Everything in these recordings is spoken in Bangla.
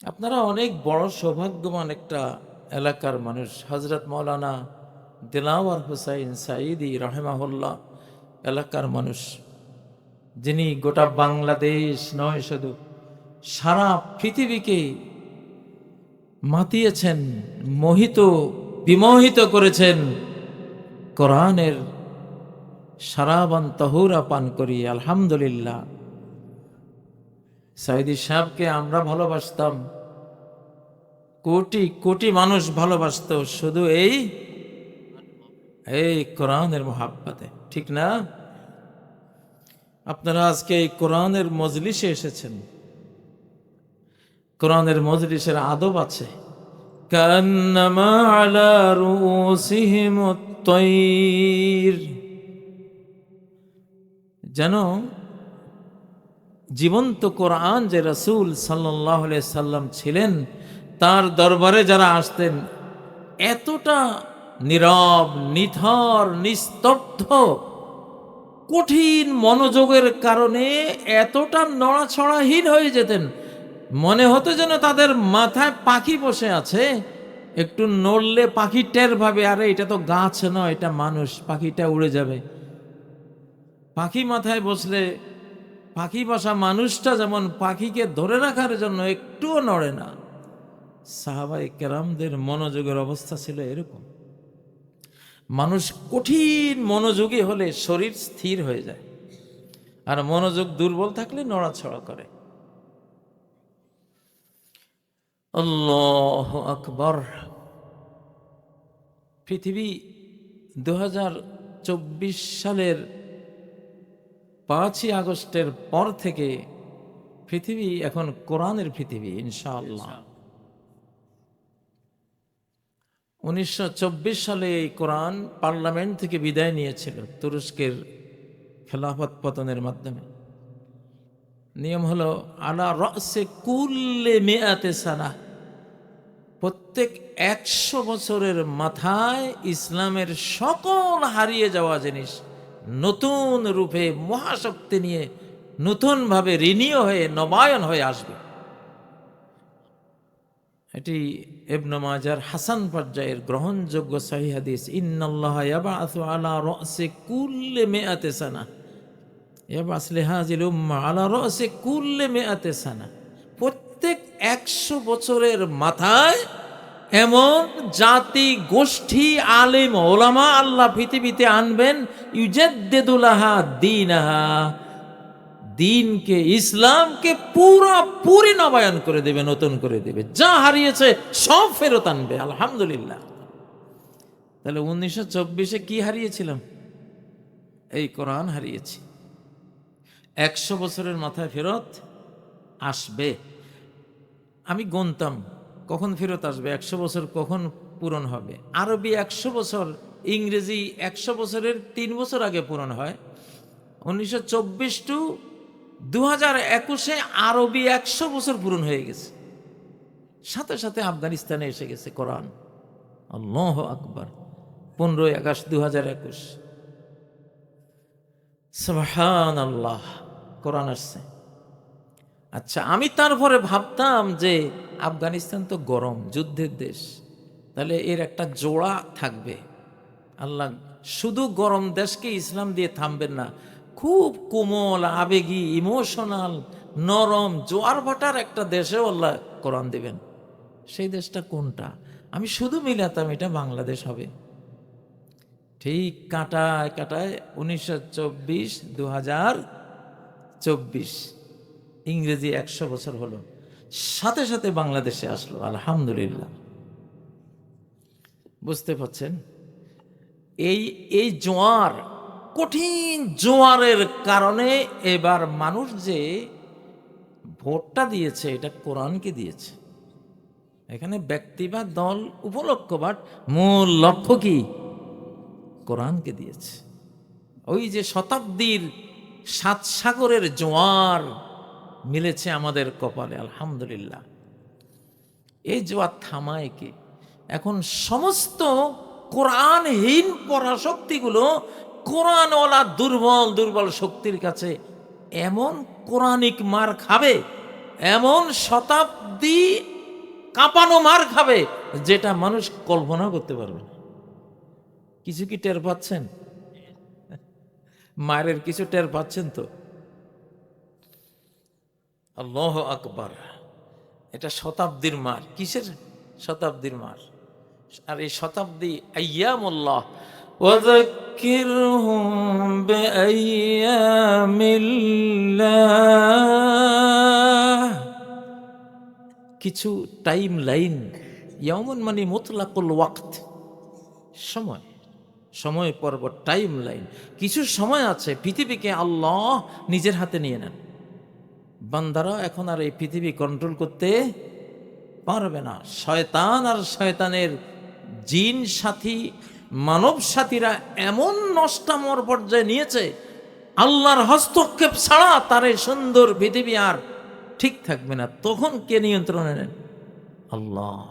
আপনারা অনেক বড় সৌভাগ্যবান একটা এলাকার মানুষ। হজরত মৌলানা দিলাওয়ার হুসাইন সাঈদী রাহেমাহুল্লাহ এলাকার মানুষ, যিনি গোটা বাংলাদেশ নয়, শুধু সারা পৃথিবীকে মাতিয়েছেন, মোহিত বিমোহিত করেছেন কোরআনের সারাবান তহুরা পান করিয়ে। আলহামদুলিল্লাহ, সাঈদী সাহেবকে আমরা ভালোবাসতাম, কোটি কোটি মানুষ ভালোবাসতো, শুধু এই কোরআনের মোহাব্বতে, ঠিক না? আপনারা আজকে এই কোরআনের মজলিসে এসেছেন। কোরআনের মজলিসের আদব আছে। কান্নামা আলা রুউসিহিমুত তায়র, যেন জীবন্ত কোরআন যে রাসূল সাল্লাল্লাহু আলাইহি সাল্লাম ছিলেন, তার দরবারে যারা আসতেন এতটা নীরব, নিথর, নিস্তব্ধ, কঠিন মনোযোগের কারণে এতটা নড়াছড়াহীন হয়ে যেতেন, মনে হতো যেন তাদের মাথায় পাখি বসে আছে। একটু নড়লে পাখি টের পাবে, আরে এটা তো গাছ নয়, এটা মানুষ, পাখিটা উড়ে যাবে। পাখি মাথায় বসলে পাখি বসা মানুষটা যেমন পাখিকে ধরে রাখার জন্য একটুও নড়ে না। সাহাবায়ে কেরামদের মনোযোগের অবস্থা ছিল এরকম। মানুষ কঠিন মনোযোগী হলে শরীর স্থির হয়ে যায়, আর মনোযোগ দুর্বল থাকলে নড়াছড়া করে। আল্লাহু আকবার। পৃথিবী 2024 সালের 5ই আগস্টের পর থেকে পৃথিবী এখন কোরআনের পৃথিবী, ইনশাআল্লাহ। 1924 সালে এই কোরআন পার্লামেন্ট থেকে বিদায় নিয়েছিল তুরস্কের খেলাফত পতনের মাধ্যমে। নিয়ম হলো আলা রাসে কুল্লে মিআতে সানা, প্রত্যেক 100 বছরের মাথায় ইসলামের সকল হারিয়ে যাওয়া জিনিস নতুন রূপে মহাশক্তি নিয়ে নতুনভাবে রিনিউ হয়ে নবায়ন হয়ে আসবে। এটি ইবনে মাজার হাসান পর্যায়ের গ্রহণযোগ্য সহিহ হাদিস। ইন্নাল্লাহা ইয়াবআসু আলা রাসি কুল্লি মিআতি সানা, ইয়াবআস লিহাযিল উম্মাহ আলা রাসি কুল্লি মিআতি সানা, প্রত্যেক 100 বছরের মাথায় এমন জাতি, গোষ্ঠী, আলেম, ওলামা আল্লাহ পৃথিবীতে আনবেন, ইউজাদ্দিদু লাহা দীনাহা, দিনকে, ইসলামকে পুরোপুরি নবায়ন করে দেবে, নতুন করে দেবে, যা হারিয়েছে সব ফেরত আনবে। আলহামদুলিল্লাহ। তাহলে 1924-এ কি হারিয়েছিলাম? এই কোরআন হারিয়েছি। 100 বছরের মাথায় ফেরত আসবে। আমি গুনতাম কখন ফেরত আসবে, 100 বছর কখন পূরণ হবে। আরবি 100 বছর, ইংরেজি 100 বছরের 3 বছর আগে পূরণ হয়। 1924 টু 2021-এ আরবি 100 বছর পূরণ হয়ে গেছে। সাথে সাথে আফগানিস্তানে এসে গেছে কোরআন। আল্লাহু আকবার। 15ই আগস্ট 2021, সুবহানাল্লাহ, কোরআন আসছে। আচ্ছা, আমি তারপরে ভাবতাম যে আফগানিস্তান তো গরম, যুদ্ধের দেশ, তাহলে এর একটা জোড়া থাকবে। আল্লাহ শুধু গরম দেশকে ইসলাম দিয়ে থামবেন না, খুব কোমল, আবেগী, ইমোশনাল, নরম, জোয়ার ভাটার একটা দেশেও আল্লাহ কোরআন দেবেন। সেই দেশটা কোনটা? আমি শুধু মিলাতাম এটা বাংলাদেশ হবে। ঠিক কাটায় কাটায় 1924, 2024, ইংরেজি 100 বছর হলো, সাথে সাথে বাংলাদেশে আসলো। আলহামদুলিল্লাহ। বুঝতে পারছেন? এই জোয়ার, কঠিন জোয়ারের কারণে এবার মানুষ যে ভোটটা দিয়েছে, এটা কোরআনকে দিয়েছে। এখানে ব্যক্তি বা দল উপলক্ষ, বাট মূল লক্ষ্য কি? কোরআনকে দিয়েছে। ওই যে শতাব্দীর 7 সাগরের জোয়ার মিলেছে আমাদের কপালে, আলহামদুলিল্লাহ। এই জোয়ার থামায় কে? এখন সমস্ত কোরআনহীন পরাশক্তিগুলো কোরআনওয়ালা দুর্বল দুর্বল শক্তির কাছে এমন কোরআনিক মার খাবে, এমন শতাব্দী কাঁপানো মার খাবে, যেটা মানুষ কল্পনা করতে পারবে না। কিছু কি টের পাচ্ছেন? মায়ের কিছু টের পাচ্ছেন তো? আল্লাহু আকবার। এটা শতাব্দীর মার। কিসের শতাব্দীর মার? আর এই শতাব্দী আইয়ামুল্লাহ, ওয়াযাক্কিরহুম বিআইয়ামিল্লাহ। কিছু টাইম লাইন, ইয়াউমুন মানে মুতলাকুল ওয়াক্ত, সময়, সময় পর্ব, টাইম লাইন। কিছু সময় আছে পৃথিবীকে আল্লাহ নিজের হাতে নিয়ে নেন। বান্দারা এখন আর এই পৃথিবী কন্ট্রোল করতে পারবে না। শয়তান আর শয়তানের জিন সাথী, মানব সাথীরা এমন নষ্টামর পর্যায়ে নিয়েছে, আল্লাহর হস্তক্ষেপ ছাড়া তার এই সুন্দর পৃথিবী আর ঠিক থাকবে না। তখন কে নিয়ন্ত্রণে নেন? আল্লাহ।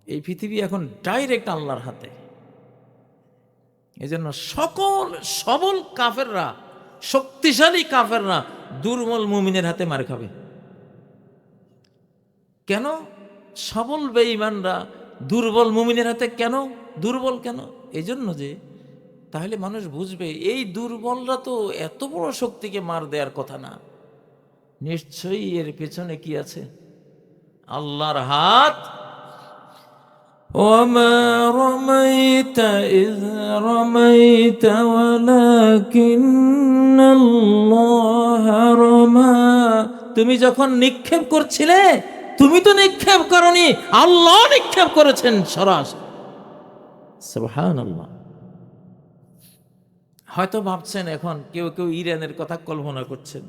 এই পৃথিবী এখন ডাইরেক্ট আল্লাহর হাতে। এই জন্য সকল সবল কাফেররা, শক্তিশালী কাফেররা দুর্বল মুমিনের হাতে মার খাবে। কেন? সবল বেঈমানরা দুর্বল মুমিনের হাতে কেন দুর্বল? কেন? এই জন্য যে তাহলে মানুষ বুঝবে এই দুর্বলরা তো এত বড় শক্তিকে মার দেওয়ার কথা না, নিশ্চয়ই এর পেছনে কি আছে? আল্লাহর হাত। ওয়ামা রামাইতা ইয রামাইতা ওয়ালাকিন্নাল্লাহা রামা। তুমি যখন নিক্ষেপ করছিলে, তুমি তো নিক্ষেপ করনি, আল্লাহ নিক্ষেপ করেছেন সরাসরি। সুবহানাল্লাহ। হয়তো ভাবছেন এখন কেউ কেউ ইরানের কথা কল্পনা করছেন,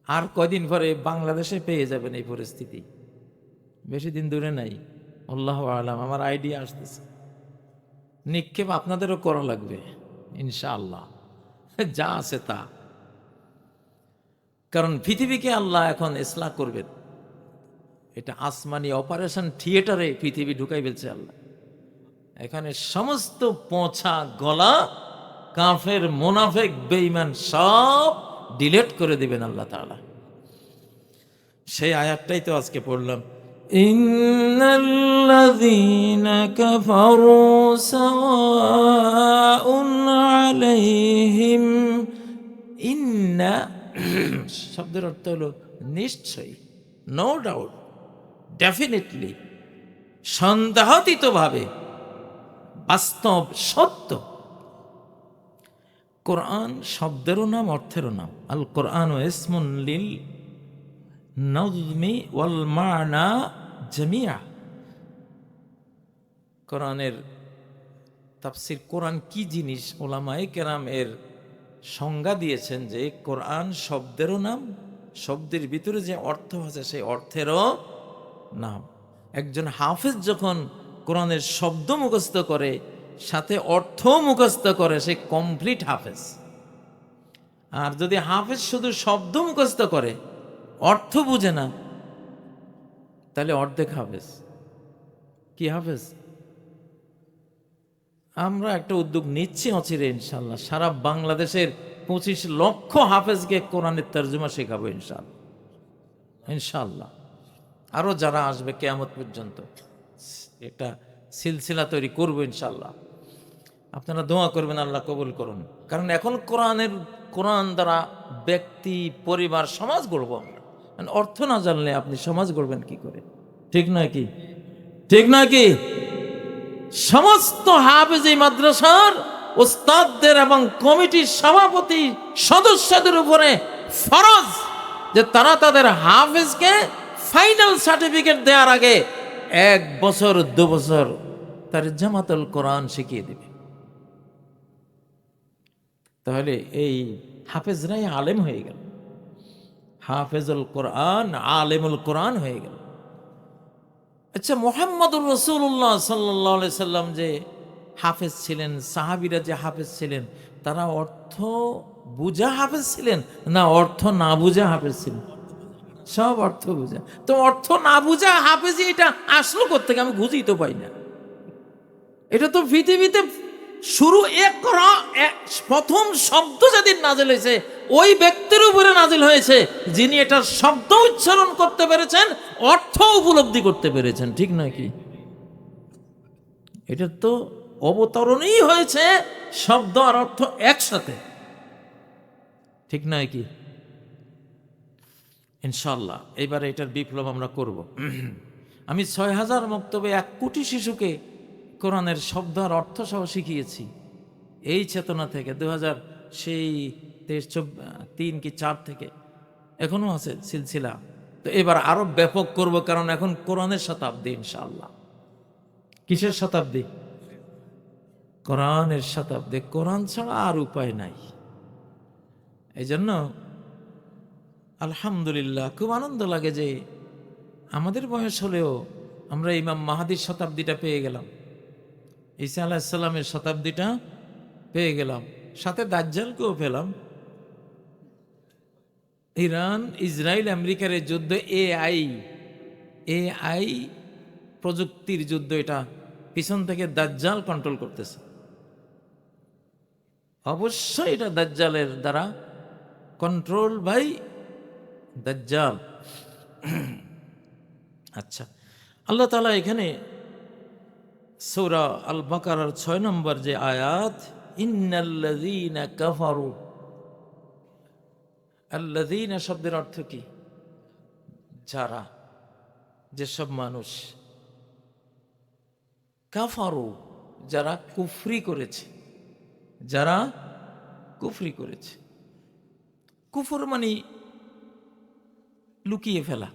আর কয়দিন পরে বাংলাদেশে পেয়ে যাবেন এই পরিস্থিতি। বেশি দিন দূরে নাই, আল্লাহু আলাম। আমার আইডিয়া আসতেছে, নিক্ষেপ আপনাদেরও করা লাগবে ইনশাআল্লাহ, যা আছে তা। কারণ পৃথিবীকে আল্লাহ এখন ইসলাহ করবেন। এটা আসমানি অপারেশন থিয়েটারে পৃথিবী ঢুকাই ফেলছে আল্লাহ। এখানে সমস্ত পচা গলা কাফের, মুনাফিক, বেঈমান সব ডিলিট করে দিবেন আল্লাহ তাআলা। সেই আয়াতটাই তো আজকে পড়লাম, ইন্নাল্লাযীনা কাফারু সাওয়াউন আলাইহিম। ইন্না শব্দের অর্থ হলো নিশ্চয়ই, নো ডাউট, ডেফিনেটলি, সন্দেহাতীতভাবে, বাস্তব, সত্য। কোরআন শব্দেরও নাম, অর্থেরও নাম। আল কোরআন ইসমুন লিল নাযমি ওয়াল মা'না জামিআ। কোরআনের তাফসীর, কোরআন কি জিনিস, উলামায়ে কেরাম এর সংজ্ঞা দিয়েছেন যে কোরআন শব্দেরও নাম, শব্দের ভিতরে যে অর্থ আছে সেই অর্থেরও নাম। একজন হাফেজ যখন কোরআনের শব্দ মুখস্থ করে সাথে অর্থ মুখস্থ করে, সে কমপ্লিট হাফেজ। আর যদি হাফেজ শুধু শব্দ মুখস্থ করে, অর্থ বুঝে না, তাহলে অর্ধেক হাফেজ। কি হাফেজ? আমরা একটা উদ্যোগ নিচ্ছি অচিরে ইনশাল্লাহ, সারা বাংলাদেশের 25 লক্ষ হাফেজকে কোরআনের তর্জমা শেখাবো ইনশাল্লাহ। ইনশাল্লাহ আরো যারা আসবে কিয়ামত পর্যন্ত একটা সিলসিলা তৈরি করবো ইনশাল্লাহ। আপনারা দোয়া করবেন, আল্লাহ কবুল করুন। কারণ এখন কোরআন দ্বারা ব্যক্তি, পরিবার, সমাজ গড়ব আমরা। অর্থ না জানলে আপনি সমাজ গড়বেন কি করে? ঠিক নয় কি? ঠিক নয় কি? সমস্ত হাফেজি মাদ্রাসার ওস্তাদদের এবং কমিটির সভাপতি সদস্যদের উপরে ফরজ যে তারা তাদের হাফেজকে ফাইনাল সার্টিফিকেট দেওয়ার আগে 1 বছর 2 বছর তার জামাতুল কোরআন শিখিয়ে দেবে। তাহলে এই হাফেজরাই আলেম হয়ে গেল, হাফেজুল কোরআন, আলেমুল কোরআন হয়ে গেল। আচ্ছা, মুহাম্মদুর রাসূলুল্লাহ সাল্লাল্লাহু আলাইহি সাল্লাম যে হাফেজ ছিলেন, সাহাবীরা যে হাফেজ ছিলেন, তারা অর্থ বুঝা হাফেজ ছিলেন না অর্থ না বুঝা হাফেজ ছিলেন? সব অর্থ বুঝা। তো অর্থ না বুঝা হাফেজি এটা আসলো কোত্থেকে? আমি বুঝিই তো পাই না। এটা তো পৃথিবীতে শুরু প্রথম শব্দ যেদিন নাজিল হয়েছে ওই ব্যক্তির উপরে নাজিল হয়েছে যিনি এটার শব্দ উচ্চারণ করতে পেরেছেন, অর্থ উপলব্ধি করতে পেরেছেন। ঠিক নয় কি? এটা তো অবতরণই হয়েছে শব্দ আর অর্থ একসাথে। ঠিক নয় কি? ইনশাল্লাহ এবারে এটার বিপ্লব আমরা করব। আমি ৬,০০০ মক্তবে ১ কোটি শিশুকে কোরআনের শব্দ আর অর্থ সহ শিখিয়েছি এই চেতনা থেকে ২০০৩ কি ৪ থেকে এখনো আছে সিলসিলা। তো এবার আরো ব্যাপক করব, কারণ এখন কোরআনের শতাব্দী ইনশাআল্লাহ। কিসের শতাব্দী? কোরআনের শতাব্দী। কোরআন ছাড়া আর উপায় নাই। এই জন্য আলহামদুলিল্লাহ খুব আনন্দ লাগে যে আমাদের বয়স হলেও আমরা ইমাম মাহাদির শতাব্দীটা পেয়ে গেলাম, ঈসা আলাইহিস সালামের শতাব্দীটা পেয়ে গেলাম, সাথে দাজ্জালকেও পেলাম। ইরান ইসরায়েল আমেরিকার যুদ্ধ, এআই প্রযুক্তির যুদ্ধ, এটা পিছন থেকে দাজ্জাল কন্ট্রোল করতেছে। অবশ্যই এটা দাজ্জালের দ্বারা কন্ট্রোল বাই দাজ্জাল। আচ্ছা, আল্লাহ তাআলা এখানে সূরা আল বাকারার ৬ নম্বর যে আয়াত, ইন্নাল্লাযীনা কাফারু, আল্লাযীনা শব্দের অর্থ কি? যারা, যেসব মানুষ, কাফারু যারা কুফরি করেছে, যারা কুফরি করেছে। কুফর মানে লুকিয়ে ফেলা,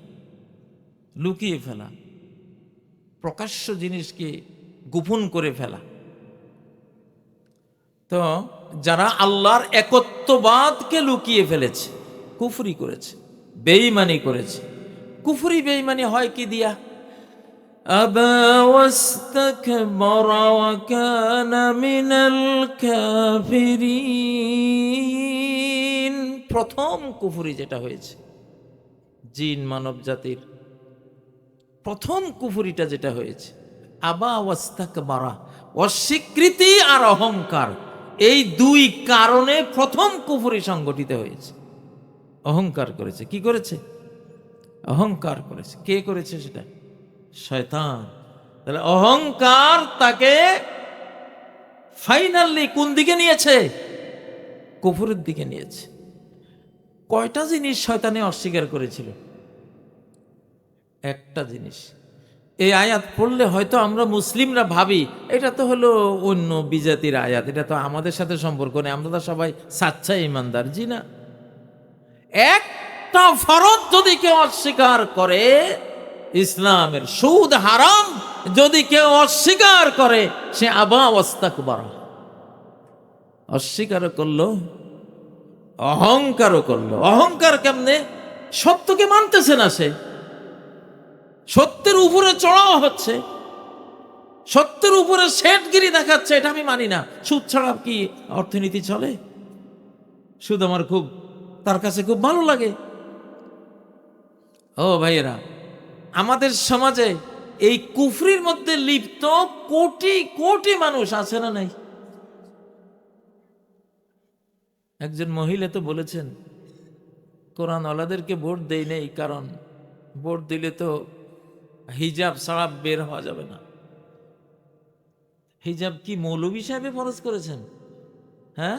লুকিয়ে ফেলা, প্রকাশ্য জিনিসকে গোপন করে ফেলা। তো যারা আল্লাহর একত্ববাদকে লুকিয়ে ফেলেছে, কুফরি করেছে, বেঈমানি করেছে। কুফরি বেঈমানি হয় কি দিয়া? আবা ওয়াস্তাকবারা ওয়া কানা মিনাল কাফিরিন। প্রথম কুফরি যেটা হয়েছে জিন মানব জাতির, প্রথম কুফরিটা যেটা হয়েছে, আবা ওয়াস্তাকবারা, অস্বীকৃতি আর অহংকার, এই দুই কারণে প্রথম কুফরি সংগঠিত হয়েছে। অহংকার করেছে। কি করেছে? অহংকার করেছে। কে করেছে সেটা? শয়তান। তাহলে অহংকার তাকে ফাইনালি কোন দিকে নিয়েছে? কুফরের দিকে নিয়েছে। কয়টা জিনিস শয়তানে অস্বীকার করেছিল? একটা জিনিস। এই আয়াত পড়লে হয়তো আমরা মুসলিমরা ভাবি এটা তো হলো অন্য বিজাতির আয়াত, এটা তো আমাদের সাথে সম্পর্ক নেই, আমরা তো সবাই সাচ্চা ইমানদার। জি না, একটা ফরজ যদি কেউ অস্বীকার করে, ইসলামের সুদ হারাম যদি কেউ অস্বীকার করে, সে আবা ওয়াস্তাকবারা, অস্বীকার করলো, অহংকারও করলো। অহংকার কেমনে? সত্যকে মানতেছে না, সে সত্যের উপরে চড়াও হচ্ছে, সত্যের উপরে শেঠগিরি দেখাচ্ছে, এটা আমি মানি না। সুদ ছাড়া কি অর্থনীতি চলে? সুদ আমার খুব, তার কাছে খুব ভালো লাগে। ও ভাইয়েরা, আমাদের সমাজে এই কুফরির মধ্যে লিপ্ত কোটি কোটি মানুষ আছে না নাই? একজন মহিলা তো বলেছেন, কোরআনওয়ালাদেরকে ভোট দেই নেই, কারণ ভোট দিলে তো হিজাব ছাড়া বের হওয়া যাবে না। হিজাব কি মৌলভী সাহেবে ফরজ করেছেন? হ্যাঁ,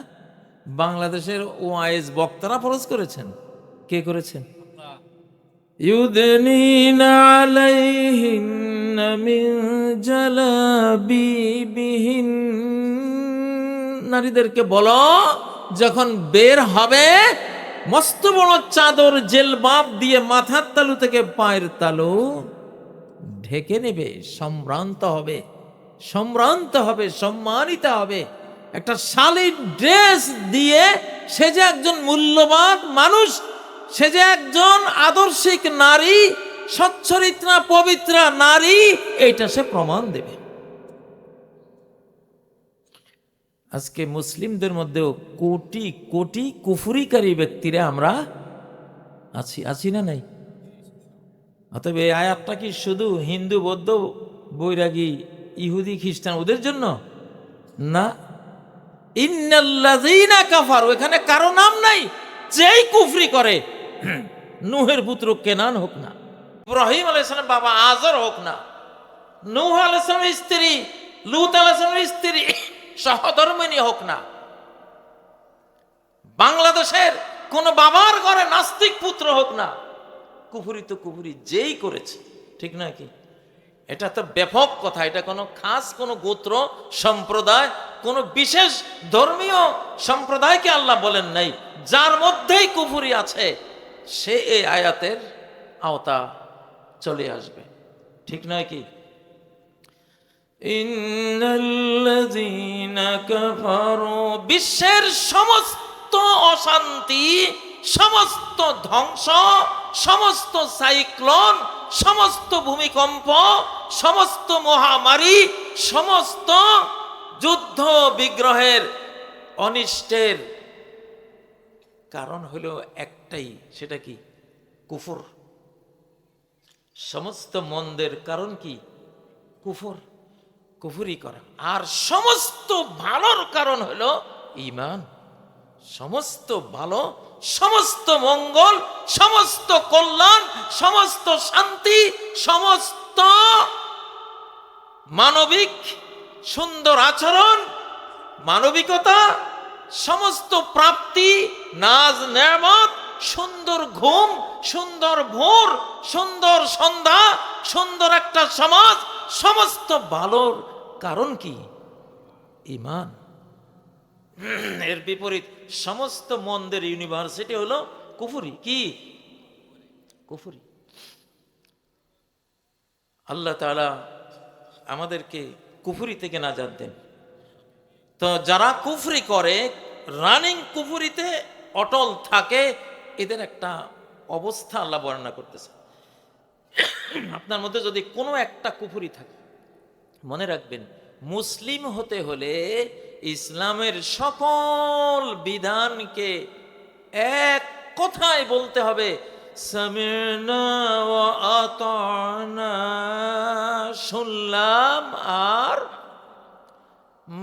বাংলাদেশের ওয়াইজ বক্তারা ফরজ করেছেন। কে করেছেন? ইউদনিনা আলাইহিন্না মিন জালাবিবিহিন, নারীদেরকে বলো যখন বের হবে মস্ত বড় চাদর জেলবাব দিয়ে মাথার তালু থেকে পায়ের তালু ঢেকে নেবে, সম্ভ্রান্ত হবে, সম্ভ্রান্ত হবে, সম্মানিত হবে। একটা শালীন ড্রেস দিয়ে সে যে একজন মূল্যবান মানুষ, সে যে একজন আদর্শিক নারী, সচ্চরিত্রা পবিত্রা নারী, এটা সে প্রমাণ দেবে। আজকে মুসলিমদের মধ্যেও কোটি কোটি কুফরিকারী ব্যক্তিরা আমরা আছি না নাই? অতএব এই আয়াতটা কি শুধু হিন্দু, বৌদ্ধ, বৈরাগী, ইহুদি, খ্রিস্টান ওদের জন্য না? ইন্নাল্লাযীনা কাফারু, এখানে কারো নাম নাই, যেই কুফরি করে, নূহের পুত্র কেনান হোক না, ইব্রাহিম আলাইহিস সালাম বাবা আজর হোক না, নূহ আলাইহিস সালামের স্ত্রী লূত আলাইহিস সালামের স্ত্রী সহধর্মিণী হোক না, বাংলাদেশের কোন বাবার ঘরে নাস্তিক পুত্র হোক না, কুফরি তো কুফরি যেই করেছে, ঠিক না কি? এটা তো ব্যাপক কথা, এটা কোনো খাস কোনো গোত্র সম্প্রদায়, কোনো বিশেষ ধর্মীয় সম্প্রদায়কে আল্লাহ বলেন নাই। যার মধ্যেই কুফরি আছে সে এই আয়াতের আওতা চলে আসবে, ঠিক নয় কি? ইন্নাল্লাযীনা কাফারু, বিশ্বের সমস্ত অশান্তি, সমস্ত ধ্বংস, সমস্ত সাইক্লোন, সমস্ত ভূমিকম্প, সমস্ত মহামারী, সমস্ত যুদ্ধ বিগ্রহের অনিষ্টের কারণ হলো একটাই, সেটা কি? কুফর। সমস্ত মন্দের কারণ কি? কুফর, কুফরি করা। আর সমস্ত ভালোর কারণ হলো ঈমান। সমস্ত ভালো, সমস্ত মঙ্গল, সমস্ত কল্যাণ, সমস্ত শান্তি, সমস্ত মানবিক সুন্দর আচরণ, মানবিকতা, সমস্ত প্রাপ্তি, নাজ নেয়ামত, সুন্দর ঘুম, সুন্দর ভোর, সুন্দর সন্ধ্যা, সুন্দর একটা সমাজ, সমস্ত ভালোর কারণ কি? ঈমান। এর বিপরীত সমস্ত মন্দের ইউনিভার্সিটি হলো কুফরি। কি? কুফরি। আল্লাহ তাআলা আমাদেরকে কুফরি থেকে নাজাত দেন। তো যারা কুফরি করে, রানিং কুফরিতে অটল থাকে, এদের একটা অবস্থা আল্লাহ বর্ণনা করতেছে। আপনার মধ্যে যদি কোনো একটা কুফরি থাকে, মনে রাখবেন, মুসলিম হতে হলে ইসলামের সকল বিধানকে এক কথায় বলতে হবে, সামি'না ওয়া আতা'না, শুনলাম আর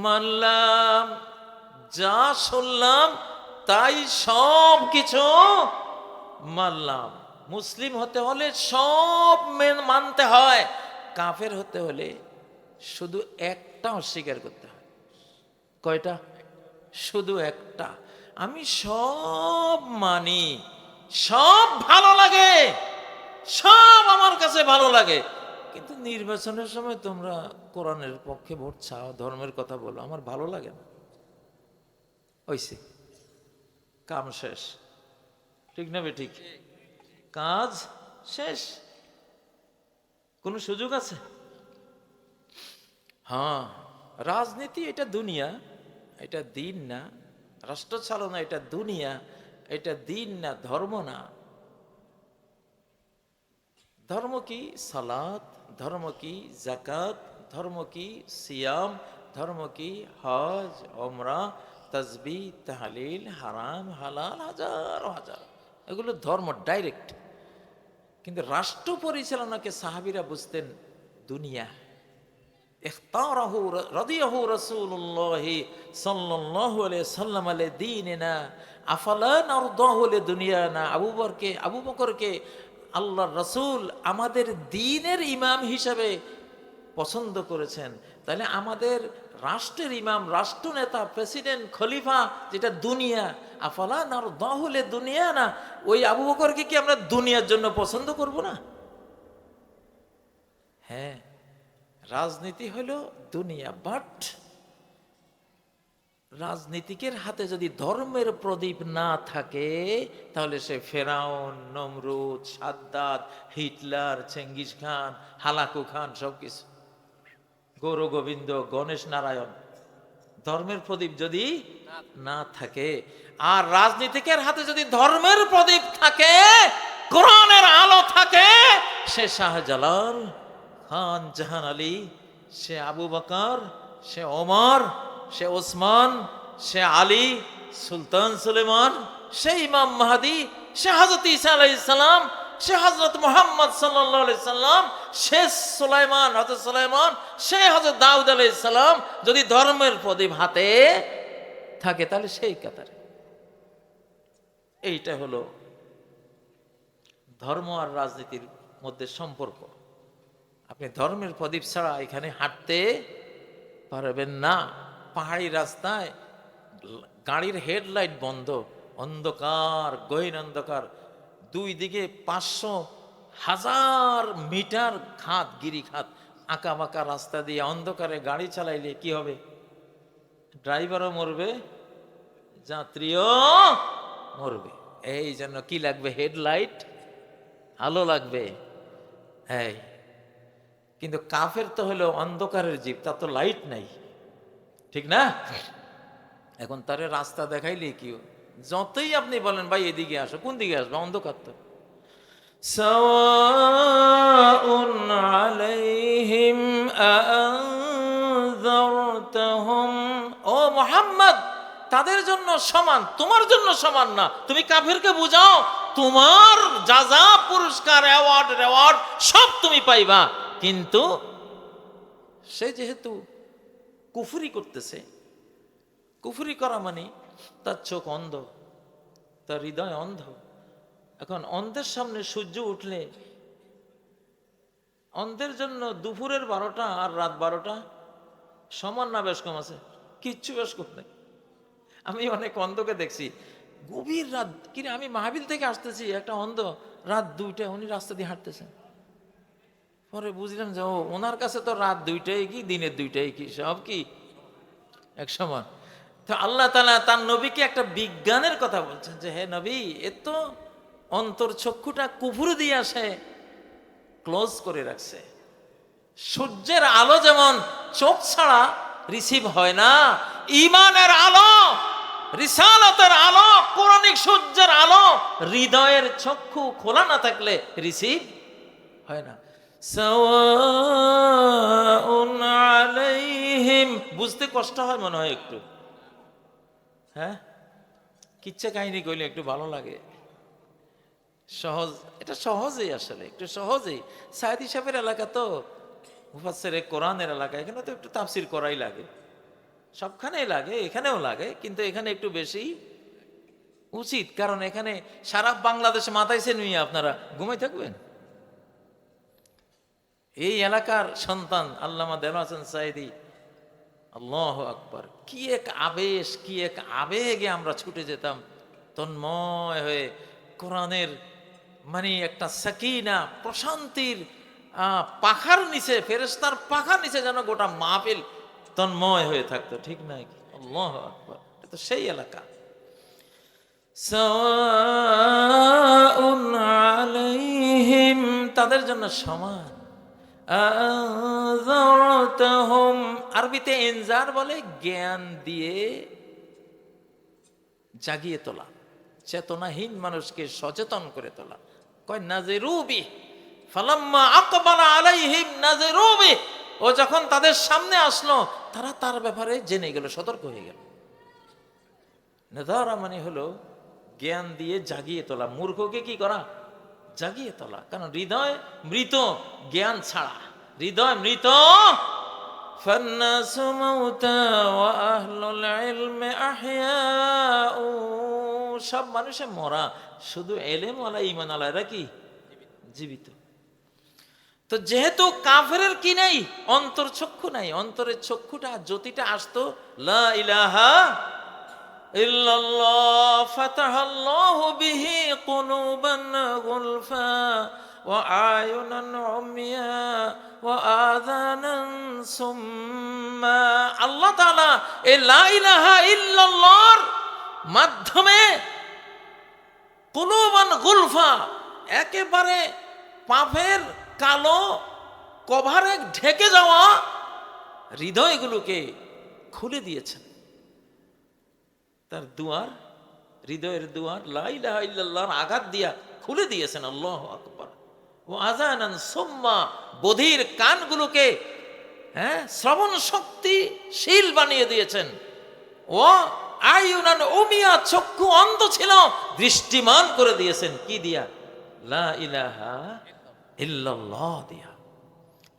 মানলাম। যা শুনলাম তাই সব কিছু মানলাম। মুসলিম হতে হলে সব মানতে হয়, কাফের হতে হলে শুধু একটা অস্বীকার করতে হয়। কয়টা? শুধু একটা। আমি সব মানি, সব ভালো লাগে, সব আমার কাছে ভালো লাগে, কিন্তু নির্বাচনের সময় তোমরা কোরআনের পক্ষে ভোট চাও, ধর্মের কথা বলো, আমার ভালো লাগে না। হইছে, কাম শেষ। ঠিক না ঠিক? কাজ শেষ। কোন সুযোগ আছে? হ্যাঁ, রাজনীতি এটা দুনিয়া, এটা দিন না। রাষ্ট্র চালনা এটা দুনিয়া, এটা দিন না, ধর্ম না। ধর্ম কি? সালাত। ধর্ম কি? যাকাত। ধর্ম কি? সিয়াম। ধর্ম কি? হজ, ওমরা, তাসবিহ, তাহলিল, হারাম হালাল, হাজার হাজার, এগুলো ধর্ম ডাইরেক্ট। কিন্তু রাষ্ট্র পরিচালনাকে সাহাবীরা বুঝতেন দুনিয়া। ইখতারাহু রাদিয়াহু রাসূলুল্লাহ সাল্লাল্লাহু আলাইহি সাল্লাম লিদীনিনা আফালা নারদাহু লিদুনিয়ানা। আবু বকরকে আল্লাহর রাসূল আমাদের দ্বীনের ইমাম হিসেবে পছন্দ করেছেন, তাহলে আমাদের রাষ্ট্রের ইমাম, রাষ্ট্রনেতা, প্রেসিডেন্ট, খলিফা যেটা দুনিয়া, আফালা নারদাহু লিদুনিয়ানা, ওই আবু বকরকে কি আমরা দুনিয়ার জন্য পছন্দ করব না? হ্যাঁ, রাজনীতি হলো দুনিয়া, বাট রাজনীতিকের হাতে যদি ধর্মের প্রদীপ না থাকে, তাহলে সে ফেরাউন, নমরুদ, সাদ্দাত, Hitler, Genghis Khan, Hulagu Khan, সবকিছু, গৌর গোবিন্দ, গণেশ নারায়ণ। ধর্মের প্রদীপ যদি না থাকে, আর রাজনীতিকের হাতে যদি ধর্মের প্রদীপ থাকে, কোরআনের আলো থাকে, সে শাহজালাল, খান জাহান আলী, সে আবু বকর, সে ওমর, সে ওসমান, সে আলী, সুলতান সুলেমান, সে ইমাম মাহদি, সে হযরত ঈসা আলাইহিস সালাম, সে হযরত মুহাম্মদ সাল্লাল্লাহু আলাইহি সাল্লাম, সে সুলাইমান, হযরত সুলাইমান, সে হযরত দাউদ আলাইহিস সালাম, যদি ধর্মের প্রদীপ হাতে থাকে তাহলে সেই কাতারে। এইটা হলো ধর্ম আর রাজনীতির মধ্যে সম্পর্ক। আপনি ধর্মের প্রদীপ ছাড়া এখানে হাঁটতে পারবেন না। পাহাড়ি রাস্তায় গাড়ির হেডলাইট বন্ধ, অন্ধকার, গহীন অন্ধকার, দুই দিকে 500,000 মিটার খাত, গিরিখাত, আঁকা বাঁকা রাস্তা দিয়ে অন্ধকারে গাড়ি চালাইলে কি হবে? ড্রাইভারও মরবে, যাত্রীও মরবে। এই জন্য কি লাগবে? হেডলাইট, আলো লাগবে। হ্যাঁ, কিন্তু কাফের তো হলো অন্ধকারের জীব, তার তো লাইট নাই, ঠিক না? এখন তারে রাস্তা দেখাইলে কি, যতই আপনি বলেন ভাই এদিকে আসো, কোন দিকে আসবে? অন্ধকার তো। সাওয়াউন আলাইহিম আনযারতাহুম, ও মুহাম্মদ তাদের জন্য সমান, তোমার জন্য সমান না। তুমি কাফেরকে বুঝাও, তোমার যাজা, পুরস্কার, অ্যাওয়ার্ড রেওয়ার্ড সব তুমি পাইবা। কিন্তু সে যেহেতু কুফরি করতেছে, কুফরি করা মানে তার চোখ অন্ধ, তার হৃদয় অন্ধ। এখন অন্ধের সামনে সূর্য উঠলে অন্ধের জন্য দুপুরের 12টা আর রাত 12টা সমান না বেশ কম আছে? কিচ্ছু বেশ কম নেই। আমি অনেক অন্ধকে দেখছি গভীর রাত, কিরে আমি মাহফিল থেকে আসতেছি, একটা অন্ধ রাত 2টা উনি রাস্তা দিয়ে হাঁটতেছেন। পরে বুঝলাম যে ও, ওনার কাছে তো রাত 2টাই কি দিনের 2টাই কি, সব কি এক সমান। তো আল্লাহ তাআলা তার নবীকে একটা বিজ্ঞানের কথা বলছেন যে হে নবী, এ তো অন্তর চক্ষুটা কুফর দিয়ে আসে ক্লোজ করে রাখছে। সূর্যের আলো যেমন চোখ ছাড়া রিসিভ হয় না, ঈমানের আলো, রিসালাতের আলো, কোরআনিক সূর্যের আলো হৃদয়ের চক্ষু খোলা না থাকলে রিসিভ হয় না। সাওয়াউন আলাইহিম, বুঝতে কষ্ট হয় মনে হয় একটু, হ্যাঁ? কিচ্ছা কাহিনী কইলে একটু ভালো লাগে, সহজ, এটা সহজেই, আসলে একটু সহজেই। সায়েদী সাহেবের এলাকা তো মুফাসসিরে কোরআনের এলাকা, এখানে তো একটু তাফসীর করাই লাগে, সবখানেই লাগে, এখানেও লাগে, কিন্তু এখানে একটু বেশি উচিত, কারণ এখানে সারা বাংলাদেশে মাথাইছে নিয়ে আপনারা ঘুমাই থাকবেন। এই এলাকার সন্তান আল্লামা দেলোয়ার হোসেন সায়েদী, আল্লাহু আকবার, কি এক আবেশ, কি এক আবেগে আমরা ছুটে যেতাম তন্ময় হয়ে কোরআনের, মানে একটা সাকিনা, প্রশান্তির পাখার নিচে, ফেরেশতার পাখার নিচে যেন গোটা মাহফিল তন্ময় হয়ে থাকতো, ঠিক নাই? আল্লাহু আকবার, এটা তো সেই এলাকা। সাওয়াউন আলাইহিম, তাদের জন্য সমান। আনযারতাহুম, আরবিতে ইনজার বলে জ্ঞান দিয়ে জাগিয়ে তোলা, চেতনাহীন মানুষকে সচেতন করে তোলা। কয় নাযিরু বিহি ফালাম্মা আকবালা আলাইহিম নাযিরু বিহি, ও যখন তাদের সামনে আসলো তারা তার ব্যাপারে জেনে গেল, সতর্ক হয়ে গেল। নাযারা মানে হলো জ্ঞান দিয়ে জাগিয়ে তোলা, মূর্খকে কি করা? জাগিয়ে তোলা। কারণ হৃদয় মৃত জ্ঞান ছাড়া, হৃদয় মৃত। ফান্নাসু মাউতা ওয়া আহলুল ইলমি আহইয়াউ, সব মানুষে মরা, শুধু এলেম ওয়ালা ঈমান ওয়ালা এরা কি জীবিত। তো যেহেতু কাফেরের কি নাই? অন্তর চক্ষু নাই। অন্তরের চক্ষুটা, জ্যোতিটা আসতো লা ইলাহা ইল্লাল্লাহ, ফাতাহাল্লাহু বিহি কুলুবান গুলফা ওয়া আয়ুনান উমিয়া ওয়া আযানান সুম্মা। আল্লাহ তাআলা এই লা ইলাহা ইল্লাল্লাহর মাধ্যমে কুলুবান গুলফা, একেবারে পাপের কালো কভারে ঢেকে যাওয়া হৃদয়গুলোকে খুলে দিয়েছেন। তার দুয়ার, হৃদয়ের দুয়ার লা ইলাহা ইল্লাল্লাহর আঘাত দিয়া খুলে দিয়েছেন। আল্লাহু আকবার। ও আযানান সুম্মা, বধির কানগুলোকে শ্রবণ শক্তিশীল বানিয়ে দিয়েছেন। ও আয়ুনান উমিয়া, চক্ষু অন্ধ ছিল, দৃষ্টিমান করে দিয়েছেন। কি দিয়া? লা ইলাহা ইল্লাল্লাহ দিয়া।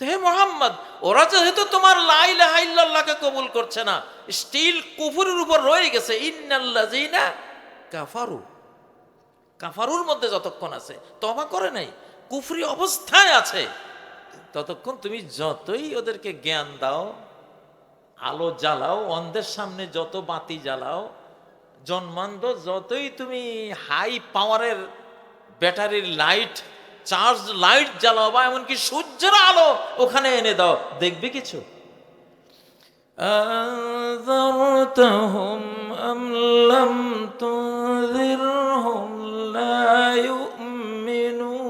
তো হে মোহাম্মদ, ওরা যেহেতু তোমার লা ইলাহা ইল্লাল্লাহকে কবুল করছে না, স্টিল কুফরের উপর রয়ে গেছে, ইন্নাল্লাযিনা কাফারু, কাফারুর মধ্যে যতক্ষণ আছে, তওবা করে নাই, কুফরি অবস্থায় আছে, ততক্ষণ তুমি যতই ওদেরকে জ্ঞান দাও, আলো জ্বালাও, অন্ধের সামনে যত বাতি জ্বালাও, জন্মান্ধ যতই তুমি হাই পাওয়ারের ব্যাটারির লাইট, চার্জ লাইট জ্বালাও, বা এমনকি সূর্যের আলো ওখানে এনে দাও, দেখবে কিছু? আযরতহুম আম লাম তুযিরহুম লা ইউমিনুন।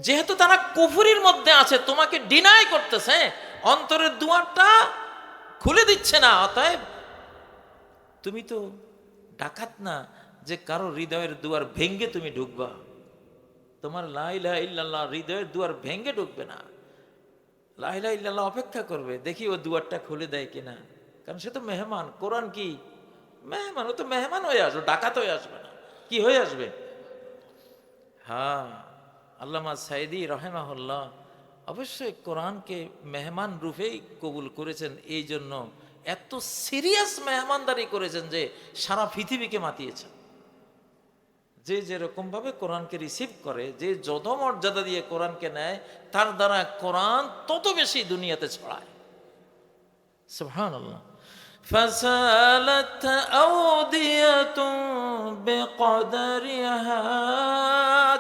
যেহেতু তারা কুফরির মধ্যে আছে, তোমাকে ডিনাই করতেছে, অন্তরের দুয়ারটা খুলে দিচ্ছে না, অতএব তুমি তো ডাকাত না যে কারো হৃদয়ের দুয়ার ভেঙ্গে তুমি ঢুকবা। তোমার লা ইলাহা ইল্লাল্লাহ হৃদয়ের দুয়ার ভেঙ্গে ঢুকবে না, লা ইলাহা ইল্লাল্লাহ অপেক্ষা করবে, দেখি ও দুয়ারটা খুলে দেয় কিনা। কারণ সে তো মেহমান। কোরআন কি মেহমান? ও তো মেহমান হয়ে আসবে, ডাকাত হয়ে আসবে না। কি হয়ে আসবে? হ্যাঁ, আল্লামা সাইদি রহেমাহুল্লাহ অবশ্যই কোরআনকে মেহমান রূপেই কবুল করেছেন, এই জন্য এত সিরিয়াস মেহমানদারি করেছেন যে সারা পৃথিবীকে মাতিয়েছেন। যে যেরকম ভাবে কোরআনকে রিসিভ করে, যে যত মর্যাদা দিয়ে কোরআনকে নেয়, তার দ্বারা কোরআন তত বেশি দুনিয়াতে ছড়ায়। সুবহানাল্লাহ। فسالت أودية بقدرها,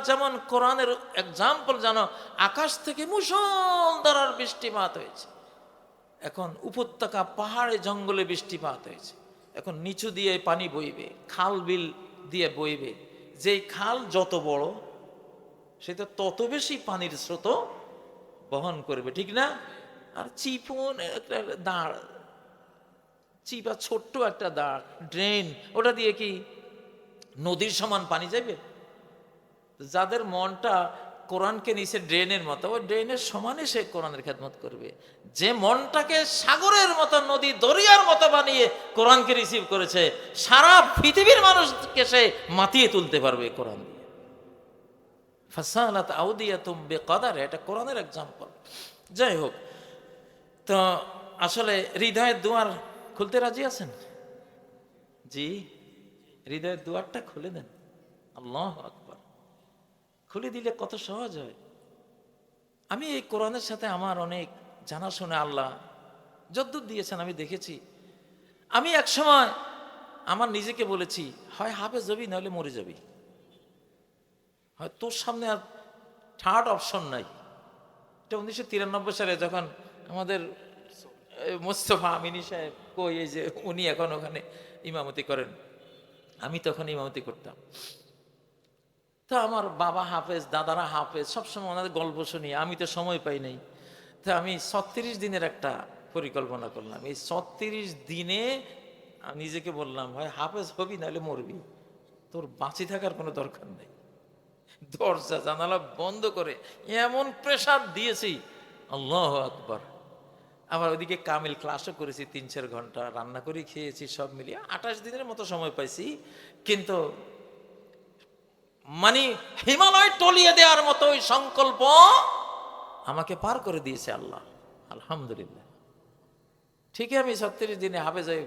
যেমন কোরআনের এক্সাম্পল জানো, আকাশ থেকে মুষলধারার বৃষ্টিপাত হয়েছে, এখন উপত্যকা পাহাড়ে জঙ্গলে বৃষ্টিপাত হয়েছে, এখন নিচু দিয়ে পানি বইবে, খাল বিল দিয়ে বইবে, যেই খাল যত বড় সেটা তত বেশি পানির স্রোত বহন করবে, ঠিক না? আর চিপন একটা দাঁড়, চিপা ছোট্ট একটা দাঁড়, ড্রেন, ওটা দিয়ে কি নদীর সমান পানি যাবে? যাদের মনটা কোরআনকে নিচে ড্রেনের মতো, ওই ড্রেনের সমানে সে কোরআনের খেদমত করবে। যে মনটাকে সাগরের মতো, নদী দরিয়ার মতো বানিয়ে কোরআনকে রিসিভ করেছে, সারা পৃথিবীর মানুষকে সে মাতিয়ে তুলতে পারবে কোরআন দিয়ে। ফাসালাত আউদিয়াতুম বিকদার, এটা কোরআনের এক্সাম্পল। যাই হোক, তো আসলে হৃদয়ের দুয়ার খুলতে রাজি আছেন? জি, হৃদয়ের দুয়ারটা খুলে দেন। আল্লাহু আকবার। খুলে দিলে কত সহজ হয়। আমি এই কোরআনের সাথে আমার অনেক জানাশোনা আল্লাহ যদ্দূর দিয়েছেন আমি দেখেছি। আমি এক সময় আমার নিজেকে বলেছি, হয় হাফেজ যাবি নাহলে মরে যাবি, হয় তোর সামনে আর থার্ড অপশন নাই। এটা 1993 সালে যখন আমাদের মোস্তফা আমিনী সাহেব, কই এই যে উনি এখন ওখানে ইমামতি করেন, আমি তখন ইমামতি করতাম। তো আমার বাবা হাফেজ, দাদারা হাফেজ, সবসময় ওনাদের গল্প শুনি, আমি তো সময় পাই নাই। তো আমি 36 দিনের একটা পরিকল্পনা করলাম। এই 36 দিনে আমি নিজেকে বললাম, হয় হাফেজ হবি নাহলে মরবি, তোর বাঁচি থাকার কোনো দরকার নেই। দরজা জানালা বন্ধ করে এমন প্রেসার দিয়েছি, আল্লাহু আকবার। আবার ওইদিকে কামিল ক্লাসও করেছি 3-4 ঘন্টা, রান্না করে খেয়েছি, সব মিলিয়ে 28 দিনের মতো সময় পাইছি। কিন্তু মানে হিমালয় টলিয়ে দেওয়ার মতো ওই সংকল্প আমাকে পার করে দিয়েছে আল্লাহ, আলহামদুলিল্লাহ। ঠিকই আমি 36 দিনে হাফেজ হয়ে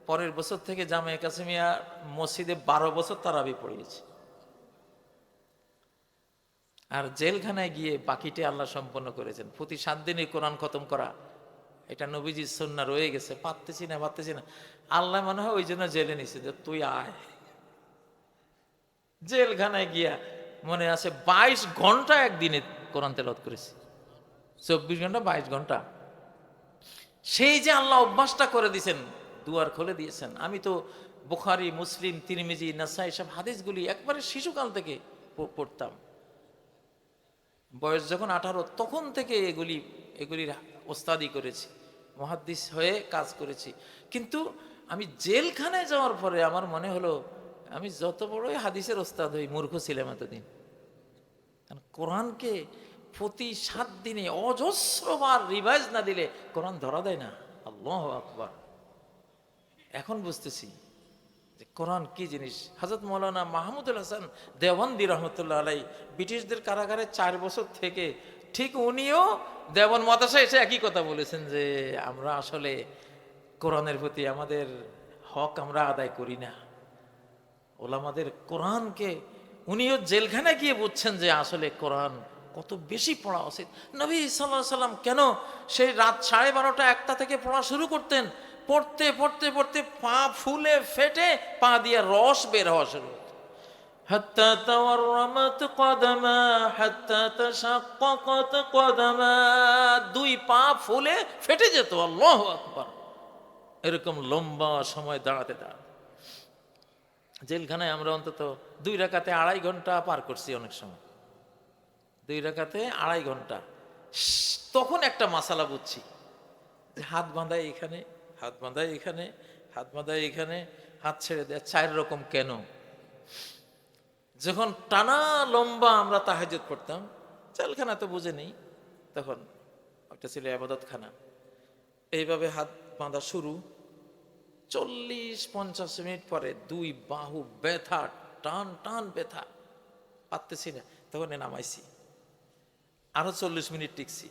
পরের বছর থেকে জামিয়া কাসেমিয়া মসজিদে 12 বছর তারাবি পড়িয়েছি। আর জেলখানায় গিয়ে বাকিটা আল্লাহ সম্পন্ন করেছেন। প্রতি 7 দিনে কোরআন খতম করা, এটা নবীজির সুন্নাহ রয়ে গেছে। পারতেছি না। আল্লাহ মনে হয় ওই জন্য জেলে নিছে যে তুই আয়। জেলখানায় গিয়া মনে আছে 22 ঘন্টা একদিনে কোরআন তেলাওয়াত করেছি। 24 ঘন্টা 22 ঘন্টা। সেই যে আল্লাহ অভ্যাসটা করে দিয়েছেন, দুয়ার খুলে দিয়েছেন। আমি তো বুখারী, মুসলিম, তিরমিজি, নাসাই সব হাদিসগুলি একবারে শিশুকাল থেকে পড়তাম। বয়স যখন 18 তখন থেকে এগুলির ওস্তাদি করেছি, মুহাদ্দিস হয়ে কাজ করেছি। কিন্তু আমি জেলখানায় যাওয়ার পরে আমার মনে হলো আমি যত বড়ই হাদিসের ওস্তাদ হই, মূর্খ ছিলাম এতদিন। কারণ কোরআনকে প্রতি 7 দিনে অজস্রবার রিভাইজ না দিলে কোরআন ধরা দেয় না। আল্লাহু আকবার। এখন বুঝতেছি যে কোরআন কি জিনিস। হযরত মাওলানা মাহমুদুল হাসান দেওবন্দি রহমতুল্লাহ আলাই ব্রিটিশদের কারাগারে 4 বছর থেকে ঠিক উনিও দেওবন্দ মাদ্রাসায় এসে একই কথা বলেছেন যে আমরা আসলে কোরআনের প্রতি আমাদের হক আমরা আদায় করি না। ওলামাদের কোরআনকে উনিও জেলখানায় গিয়ে বুঝছেন যে আসলে কোরআন কত বেশি পড়া উচিত। নবী সাল্লাল্লাহু আলাইহি সাল্লাম কেন সেই রাত 12:30 1টা থেকে পড়া শুরু করতেন, পড়তে পড়তে পড়তে পা ফুলে ফেটে পা দিয়ে রস বের হওয়া শুরু হতো। হাত্তা তাওয়াররামাত কদমা হাত্তা তাশাক্কাকাত কদমা, 2 পা ফুলে ফেটে যেত। আল্লাহু আকবার। এরকম লম্বা সময় দাঁড়াতে দাঁড়াতে জেলখানায় আমরা অন্তত 2 রাকাতে 2.5 ঘন্টা পার করছি। অনেক সময় 2 রাকাতে 2.5 ঘন্টা। তখন একটা মাসালা বুঝছি যে হাত বাঁধাই এখানে, হাত বাঁধাই এখানে, হাত বাঁধাই এখানে, হাত ছেড়ে দেয় 4 রকম কেন। যখন টানা লম্বা আমরা তাহাজ্জুদ পড়তাম, জেলখানা তো বুঝে নেই তখন, একটা ছিল ইবাদতখানা, এইভাবে হাত বাঁধা শুরু। 40-50 মিনিট পরে 2 বাহু ব্যথা, টান টান ব্যথা, পারতেছি না, তখন নামাইছি। আরো 40 মিনিট টিকছি,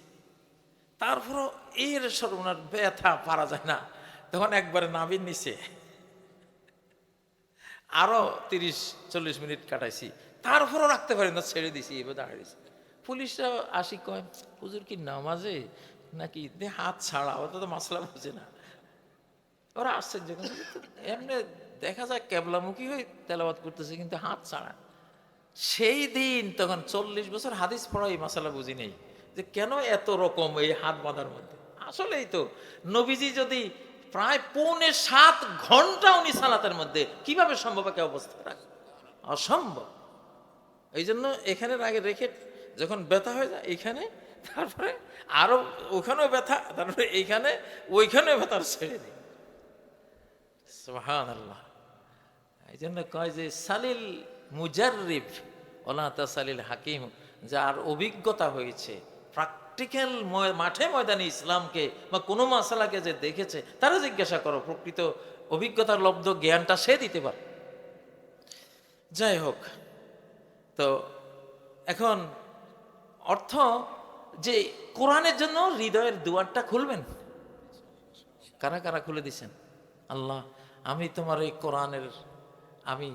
তারপরও এর সর্বনার ব্যথা পারা যায় না, তখন একবারে নাভির নিচে আরো 30-40 মিনিট কাটাইছি, তারপরও রাখতে পারি না, ছেড়ে দিছি, এবার দাঁড়িয়েছি। পুলিশরা আসি কয় হুজুর কি নামাজে নাকি হাত ছাড়া, ওটা তো মাসলা বুঝে না। ওরা আশ্চর্য, এমনি দেখা যায় কেবলামুখী হয়ে তেলাওয়াত করতেছে কিন্তু হাত ছাড়া। সেই দিন তখন 40 বছর হাদিস পড়া এই মাসালা বুঝি নেই যে কেন এত রকম এই হাত বাঁধার মধ্যে। আসলেই তো নবীজি যদি প্রায় 6.75 ঘন্টা উনি সালাতের মধ্যে, কিভাবে সম্ভব একে অবস্থা রাখে? অসম্ভব। এই জন্য এখানের আগে রেখে যখন ব্যথা হয়ে যায় এইখানে, তারপরে আরো ওখানেও ব্যথা, তারপরে এইখানে ওইখানেও ব্যথা, ছেড়ে দিই। সুবহানাল্লাহ। এই জন্য কয় যে সালিল মুজাররিব ওলা তাসালিল হাকিম, যার অভিজ্ঞতা হয়েছে প্র্যাকটিক্যাল মাঠে ময়দানে ইসলামকে বা কোনো মাসালাকে যে দেখেছে তারা জিজ্ঞাসা করো, প্রকৃত অভিজ্ঞতার লব্ধ জ্ঞানটা সে দিতে পারে। যাই হোক, তো এখন অর্থ যে কোরআনের জন্য হৃদয়ের দুয়ারটা খুলবেন। কারা কারা খুলে দিছেন? আল্লাহ আমি তোমার এই কোরআনের, আমি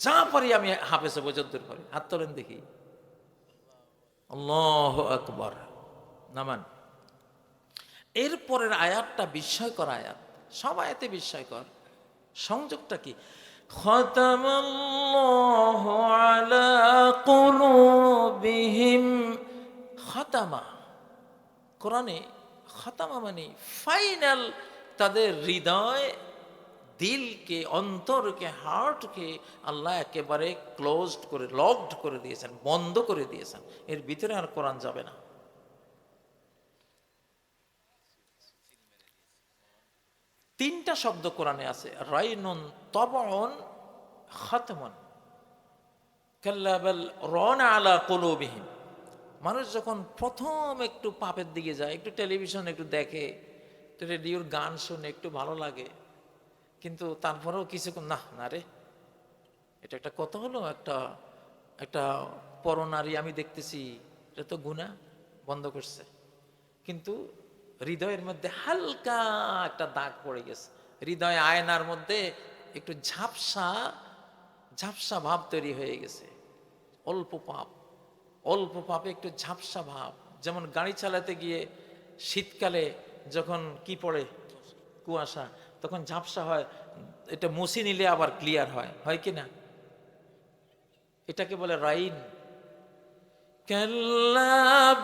যা পারি আমি হাফেজে পর্যন্ত পারি, হাত তোলেন দেখি। আল্লাহু আকবার। নামান। এরপরের আয়াতটা বিস্ময়কর আয়াত, সব আয়াতে বিস্ময়কর। সংযোগটা কি? খাতামাল্লাহু আলা কুলুবিহিম। খাতামা, কোরআনে খাতামা মানে ফাইনাল, তাদের হৃদয়, দিলকে, অন্তরকে, হার্টকে আল্লাহ একেবারে ক্লোজড করে, লকড করে দিয়েছেন, বন্ধ করে দিয়েছেন। এর ভিতরে আর কোরআন যাবে না। তিনটা শব্দ কোরআনে আছে, রাইনুন, তাবউন, খাতমুন। কাল্লা বাল রানা আলা কুলুবিহিম। মানুষ যখন প্রথম একটু পাপের দিকে যায়, একটু টেলিভিশন একটু দেখে, একটু রেডিওর গান শুনে একটু ভালো লাগে, কিন্তু তারপরেও কিছুক্ষণ না না রে, এটা একটা কথা হলো, একটা পরনারী আমি দেখতেছি, এটা তো গুনাহ, বন্ধ করছে। কিন্তু হৃদয়ের মধ্যে হালকা একটা দাগ পড়ে গেছে, হৃদয় আয়নার মধ্যে একটু ঝাপসা ঝাপসা ভাব তৈরি হয়ে গেছে। অল্প পাপে একটু ঝাপসা ভাব, যেমন গাড়ি চালাতে গিয়ে শীতকালে যখন কি পড়ে, কুয়াশা, তখন ঝাপসা হয়, এটা মুছে নিলে আবার ক্লিয়ার হয়, হয় কি না? এটাকে বলে রাইন। কাল্লা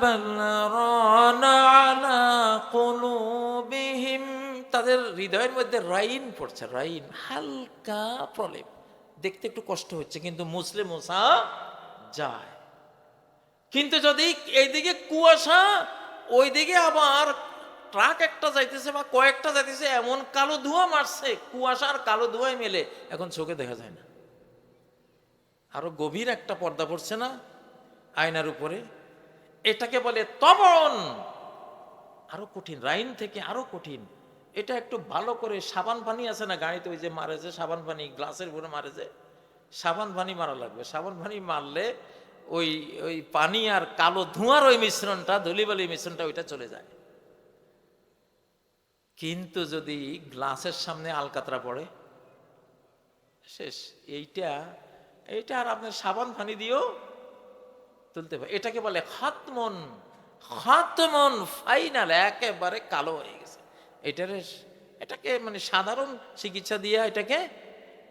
বাল রানা আলা কুলুবিহিম, তাদের হৃদয়ের মধ্যে রাইন পড়ছে, রাইন, হালকা প্রলেপ, দেখতে একটু কষ্ট হচ্ছে কিন্তু মুসলে মোছা যায়। কিন্তু যদি এইদিকে কুয়াশা, ওইদিকে আবার ট্রাক একটা যাইতেছে বা কয়েকটা যাইতেছে, এমন কালো ধোঁয়া মারছে, কুয়াশা আর কালো ধোঁয়ায় মেলে এখন চোখে দেখা যায় না। আরো গভীর একটা পর্দা পড়ছে না আয়নার উপরে, এটাকে বলে তবন। আরো কঠিন, রাইন থেকে আরো কঠিন। এটা একটু ভালো করে, সাবান পানি আছে না গাড়িতে, ওই যে মারে যে সাবান পানি গ্লাসের ভরে মারে যে, সাবান পানি মারা লাগবে। সাবান পানি মারলে ওই ওই পানি আর কালো ধোঁয়ার ওই মিশ্রণটা, ধুলিবালি মিশ্রণটা ওইটা চলে যায়। কিন্তু যদি গ্লাসের সামনে আলকাতরা পড়ে, শেষ। এইটা এইটা আর আপনার সাবান পানি দিয়েও তুলতে পারে। এটাকে বলে খাতমন, খাতমন ফাইনাল, একেবারে কালো হয়ে গেছে। এটাকে মানে সাধারণ চিকিৎসা দিয়ে এটাকে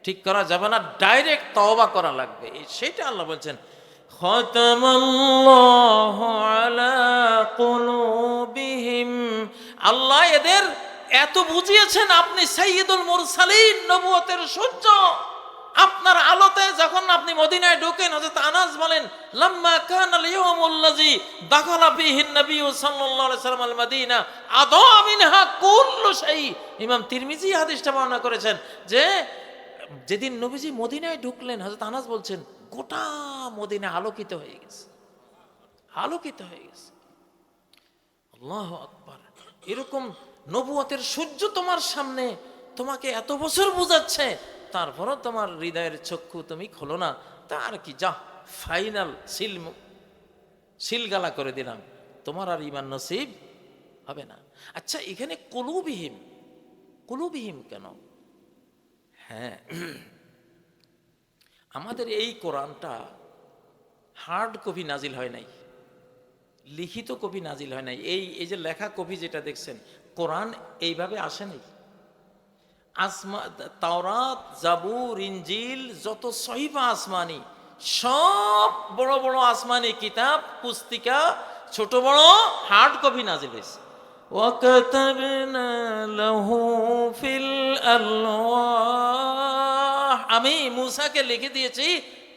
ঠিক করা যাবে না, ডাইরেক্ট তওবা করা লাগবে। সেটা আল্লাহ বলছেন, খাতামাল্লাহু আলা কুলুবিহিম, আল্লাহ এদের এত বুঝিয়েছেন, আপনি সাইয়্যিদুল মুরসালিন, নবুয়তের সূর্য, আপনার আলোতে যখন আপনি মদিনায় ঢোকেন, হযরত আনাস বলেন, লাম্মা কানাল ইয়াউমুল্লাযী দাখালা ফীহিন নবী সাল্লাল্লাহু আলাইহি ওয়াসাল্লাম আল মাদিনা আদা মিনহা কুল্লু শাই। ইমাম তিরমিজি হাদিসটা বর্ণনা করেছেন যে যেদিন নবীজি মদিনায় ঢুকলেন, হযরত আনাস বলছেন গোটা মদিনা আলোকিত হয়ে গেছে, আলোকিত হয়ে গেছে। আল্লাহু আকবার। এরকম নবুয়তের সূর্য তোমার সামনে, তোমাকে এত বছর বুঝাচ্ছে, তারপরও তোমার হৃদয়ের চক্ষু তুমি খোলো না। তা আর কি, যা ফাইনাল সিলগালা করে দিলাম, তোমার আর ঈমান নসিব হবে না। আচ্ছা, এখানে কুলুবিহিম, কুলুবিহিম কেন? হ্যাঁ, আমাদের এই কোরআনটা হার্ড কপি নাজিল হয় নাই, লিখিত কপি নাজিল হয় নাই। এই যে লেখা কপি যেটা দেখছেন, কোরআন এইভাবে আসে নাই। তাওরাত, জাবুর, ইনজিল, যত সহিফা আসমানি, সব বড় বড় আসমানি কিতাব, পুস্তিকা, ছোট বড় হার্ড কপি নাজিল হয়েছে। ওয়াকাতাবনা লাহু ফিল আলওয়াহ, আমি মূসাকে লিখে দিয়েছি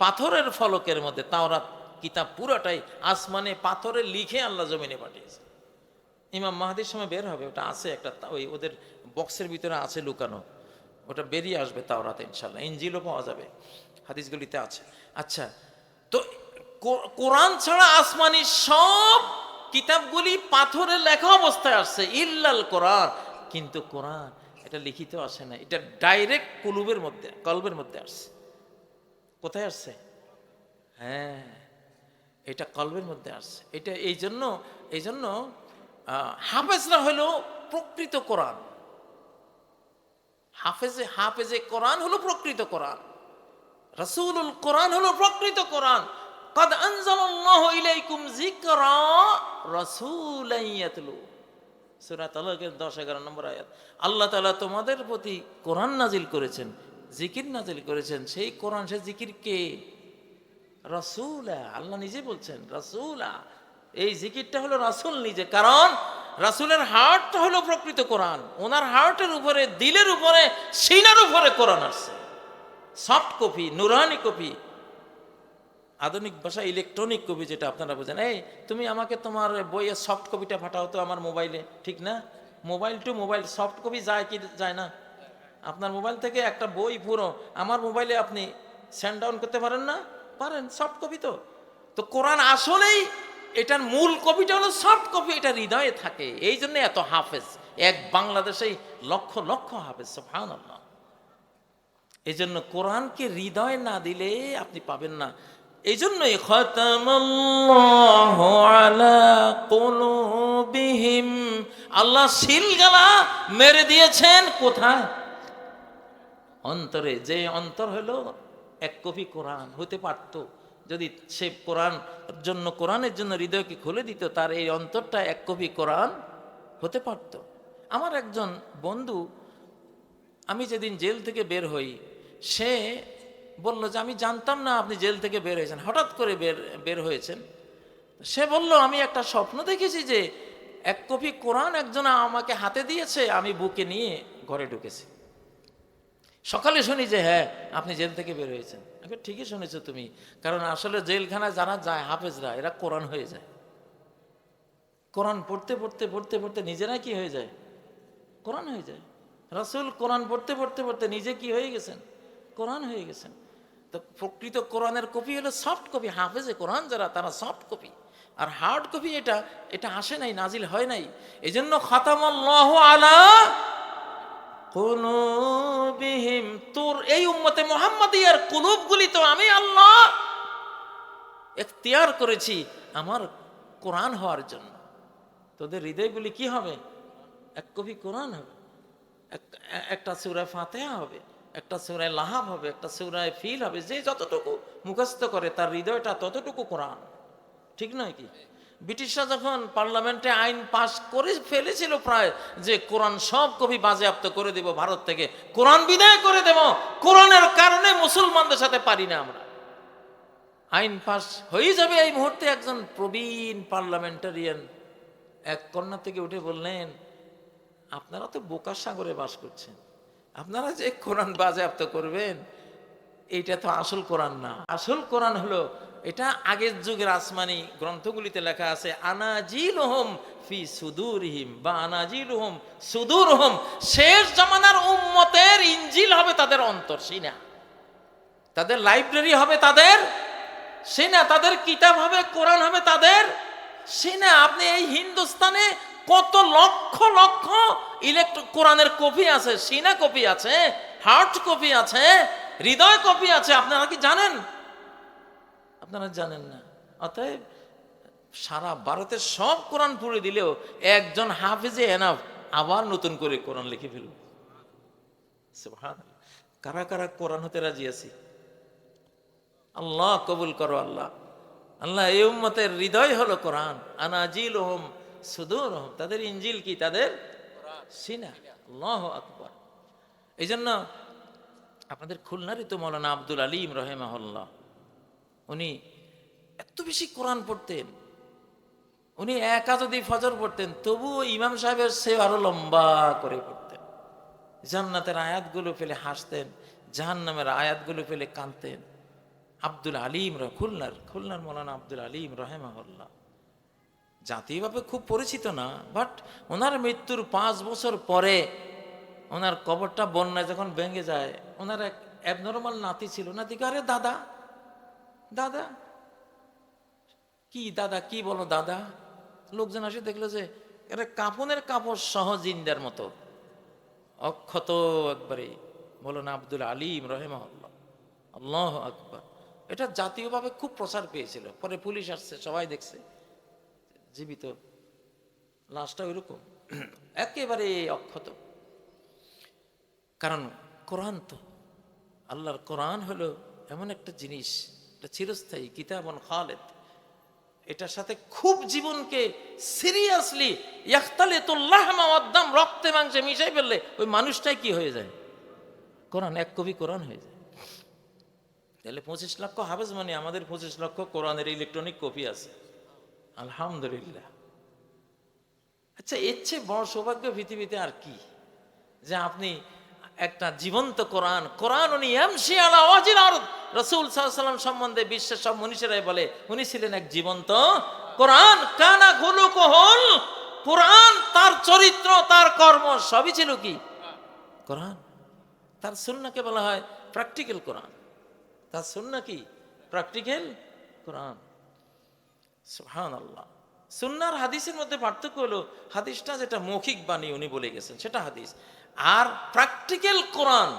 পাথরের ফলকের মধ্যে। তাওরাত কিতাব পুরোটাই আসমানে পাথরে লিখে আল্লাহ জমিনে পাঠিয়েছে। ইমাম মাহদির সময় বের হবে, ওটা আছে একটা, ওই ওদের বক্সের ভিতরে আছে লুকানো, ওটা বেরিয়ে আসবে তাওরাতে ইনশাল্লাহ। ইনজিলও পাওয়া যাবে, হাদিসগুলিতে আছে। আচ্ছা, তো কোরআন ছাড়া আসমানি সব কিতাবগুলি পাথরে লেখা অবস্থায় আসছে, ইল্লাল কোরআন। কিন্তু কোরআন এটা লিখিত আসে না, এটা ডাইরেক্ট কুলুবের মধ্যে, কলবের মধ্যে আসছে। কোথায় আসছে? হ্যাঁ, এটা কলবের মধ্যে আসছে। এটা এই জন্য হাফেজরা হলো প্রকৃত কোরআন। হাফেজে কোরআন হলো প্রকৃত কোরআন, রাসূলুল কোরআন হলো প্রকৃত কোরআন। قد انزل الله اليكم ذكرا رسولا يتلو, সূরা তালাকের 10-11 নম্বর আয়াত। আল্লাহ তাআলা তোমাদের প্রতি কোরআন নাজিল করেছেন, জিকির নাজিল করেছেন। সেই কোরআন, সেই জিকির কে? রাসূলা, আল্লাহ নিজে বলছেন রাসূলা। এই জিকিরটা হলো রাসূল নিজে, কারণ রাসূলের হার্টটা হলো প্রকৃত কোরআন। ওনার হার্টের উপরে, দিলের উপরে, সিনার উপরে কোরআন আসছে। সফট কপি, নুরানি কপি, আধুনিক ভাষা ইলেকট্রনিক কপি, যেটা আপনারা বোঝেন। এই তুমি আমাকে তোমার বইয়ের সফট কপিটা পাঠাও তো আমার মোবাইলে, ঠিক না? Mobile to mobile soft copy যায় কি যায় না? আপনার মোবাইল থেকে একটা বই পুরো আমার মোবাইলে আপনি সেন্ড ডাউন করতে পারেন না? পারেন, সফট কপি। তো কোরআন আসলেই এটার মূল কপিটা হলো সফট কপি, এটা হৃদয়ে থাকে। এই জন্য এত হাফেজ, এক বাংলাদেশেই লক্ষ লক্ষ হাফেজ, সুবহানাল্লাহ। এই জন্য কোরআনকে হৃদয় না দিলে আপনি পাবেন না। এই জন্যই খাতামাল্লাহু আলা কুলুবিহিম, আল্লাহ সিলগালা মেরে দিয়েছেন কোথায়? অন্তরে। যে অন্তর হলো এক কপি কোরআন হতে পারত, যদি সে কোরআনের জন্য হৃদয়কে খুলে দিত, তার এই অন্তরটা এক কপি কোরআন হতে পারত। আমার একজন বন্ধু, আমি যেদিন জেল থেকে বের হই, সে বলল যে আমি জানতাম না আপনি জেল থেকে বের হয়েছেন, হঠাৎ করে বের হয়েছেন। সে বলল আমি একটা স্বপ্ন দেখেছি যে এক কপি কোরআন একজন আমাকে হাতে দিয়েছে, আমি বুকে নিয়ে ঘরে ঢুকেছি। সকালে শুনি যে হ্যাঁ আপনি জেল থেকে বের হয়েছেন। ঠিকই শুনেছো তুমি, কারণ আসলে জেলখানায় যারা যায় হাফেজরা, এরা কোরআন হয়ে যায়। কোরআন পড়তে পড়তে পড়তে পড়তে নিজেরা কি হয়ে যায়? কোরআন হয়ে যায়। রাসূল কোরআন পড়তে পড়তে পড়তে নিজে কি হয়ে গেছেন? কোরআন হয়ে গেছেন। তো প্রকৃত কোরআনের কপি হলো সফট কপি। হাফেজে কোরআন যারা, তারা সফট কপি। আর হার্ড কপি এটা আসে নাই, নাজিল হয় নাই। এই জন্য খাতামাল্লাহু আলা কুলুবিহিম, তোর এই উম্মতে মুহাম্মাদিয়ার কুলুবগুলি তো আমি আল্লাহ এখতিয়ার করেছি আমার কোরআন হওয়ার জন্য। তোদের হৃদয়গুলি কি হবে? এক কপি কোরআন হবে, একটা সূরা ফাতিহা হবে, একটা সূরা লাহাব হবে, একটা সূরা ফিল হবে। যে যতটুকু মুখস্থ করে তার হৃদয়টা ততটুকু কোরআন, ঠিক নয় কি? ব্রিটিশরা যখন পার্লামেন্টে আইন পাশ করে ফেলেছিল প্রায়, যে কোরআন সব কপি বাজেয়াপ্ত করে দেব ভারত থেকে, কোরআন বিদায় করে দেব, কোরআনের কারণে মুসলমানদের সাথে পারি না আমরা, আইন পাশ হয়ে যাবে এই মুহূর্তে। একজন প্রবীণ পার্লামেন্টারিয়ান এক কন্যা থেকে উঠে বললেন, আপনারা তো বোকা সাগরে বাস করছেন, আপনারা যে কোরআন বাজেয়াপ্ত করবেন এইটা তো আসল কোরআন না। আসল কোরআন হলো এটা আগের যুগের আসমানি গ্রন্থগুলিতে লেখা আছে, আনাজিলুহুম ফি সুদুরহিম বা আনাজিলুহুম সুদুরহুম। শেষ জামানার উম্মতের ইনজিল হবে তাদের অন্তর সিনা, তাদের লাইব্রেরি হবে তাদের সিনা, তাদের কিতাব হবে, কোরআন হবে তাদের সিনা। আপনি এই হিন্দুস্তানে কত লক্ষ লক্ষ কোরআনের কপি আছে, সিনা কপি আছে, হার্ট কপি আছে, হৃদয় কপি আছে, আপনারা কি জানেন? আপনারা জানেন না। অতএব সারা ভারতের সব কোরআন পড়ে দিলেও একজন হাফেজে এনাফ আবার নতুন করে কোরআন লিখে ফেলবে। সুবহানাল্লাহ। কারা কারা কোরআন হতে রাজি আছি? আল্লাহ কবুল করো আল্লাহ। আল্লাহ এই উম্মতের হৃদয় হলো কোরআন, আনাজিলুহুম সুদুরহুম, তাদের ইনজিল কি? তাদের সিনা। আল্লাহু আকবার। এই জন্য আপনাদের খুলনারই তো মৌলানা আব্দুল আলিম রহিমাহুল্লাহ, উনি এত বেশি কোরআন পড়তেন, উনি একা যদি ফজর পড়তেন তবুও ইমাম সাহেবের সে আরো লম্বা করে পড়তেন। জান্নাতের আয়াতগুলো পেলে হাসতেন, জাহান্নামের আয়াতগুলো পেলে কাঁদতেন। আব্দুল আলিম খুলনার মৌলানা আব্দুল আলিম রহিমাহুল্লাহ জাতীয়ভাবে খুব পরিচিত না, বাট ওনার মৃত্যুর 5 বছর পরে ওনার কবরটা বন্যায় যখন ভেঙে যায়, ওনার এক অ্যাবনর্মাল নাতি ছিল। নাতিকে, আরে দাদা দাদা কি, দাদা কি বলো দাদা? লোকজন আসে দেখলো যে এটা কাফনের কাপড় সহ জিন্দার মতো অক্ষত একবারে মৌলানা আব্দুল আলিম রহিমাহুল্লাহ। আল্লাহু আকবার। এটা জাতীয়ভাবে খুব প্রচার পেয়েছিল। পরে পুলিশ আসছে, সবাই দেখছে জীবিত লাশটা ওইরকম একেবারে অক্ষত। কারণ কোরআন তো আল্লাহর কোরআন হলো এমন একটা জিনিস, এটা চিরস্থায়ী কিতাবুন খালিদ। এটার সাথে খুব জীবনকে সিরিয়াসলি ইয়াখতালিতুল লাহমা ওয়াদ দাম, রক্তে মাংসে মিশাই ফেললে ওই মানুষটাই কি হয়ে যায়? কোরআন, এক কপি কোরআন হয়ে যায়। তাহলে 25 লক্ষ হাফেজ মানে আমাদের 25 লক্ষ কোরআনের ইলেকট্রনিক কপি আছে, আলহামদুলিল্লাহ। আচ্ছা, এর চেয়ে বড় সৌভাগ্য পৃথিবীতে আর কি, যে আপনি একটা জীবন্ত কোরআন, কোরআন উনি ইয়ামশি আলা ওয়াজিল আরদ, রাসূল সাল্লাল্লাহু আলাইহি ওয়াসাল্লাম সম্বন্ধে বিশ্বের সব মনীষীরাই বলে উনি ছিলেন এক জীবন্ত কোরআন। কানা খুলুকুহুল কোরআন, তার চরিত্র তার কর্ম সবই ছিল কি? কোরআন। তার সুন্নাহকে বলা হয় প্র্যাকটিক্যাল কোরআন। তার সুন্নাহ কি? প্র্যাকটিক্যাল কোরআন। সুবহানাল্লাহ। সুন্নাহর হাদিসের মধ্যে পার্থক্য হলো, হাদিসটা যেটা মৌখিক বাণী উনি বলে গেছেন সেটা হাদিস, আর প্র্যাকটিক্যাল কোরআন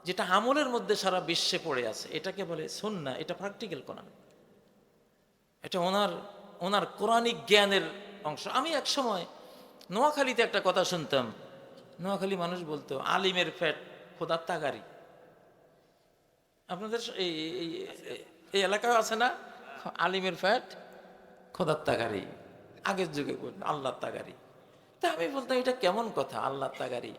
যেটা আমলের মধ্যে সারা বিশ্বে পড়ে আছে এটাকে বলে সুন্নাহ। এটা প্র্যাকটিক্যাল কোরআন, এটা ওনার কোরআনিক জ্ঞানের অংশ। আমি এক সময় নোয়াখালীতে একটা কথা শুনতাম, নোয়াখালী মানুষ বলতো আলিমের ফ্যাট খোদার তাগারি। আপনাদের এই এলাকায় আছে না আলিমের ফ্যাট খোদার তাগারি? আগের যুগে বলতো আল্লাহর তাগারি। তা আমি বলতাম এটা কেমন কথা আল্লাহর তাগারি?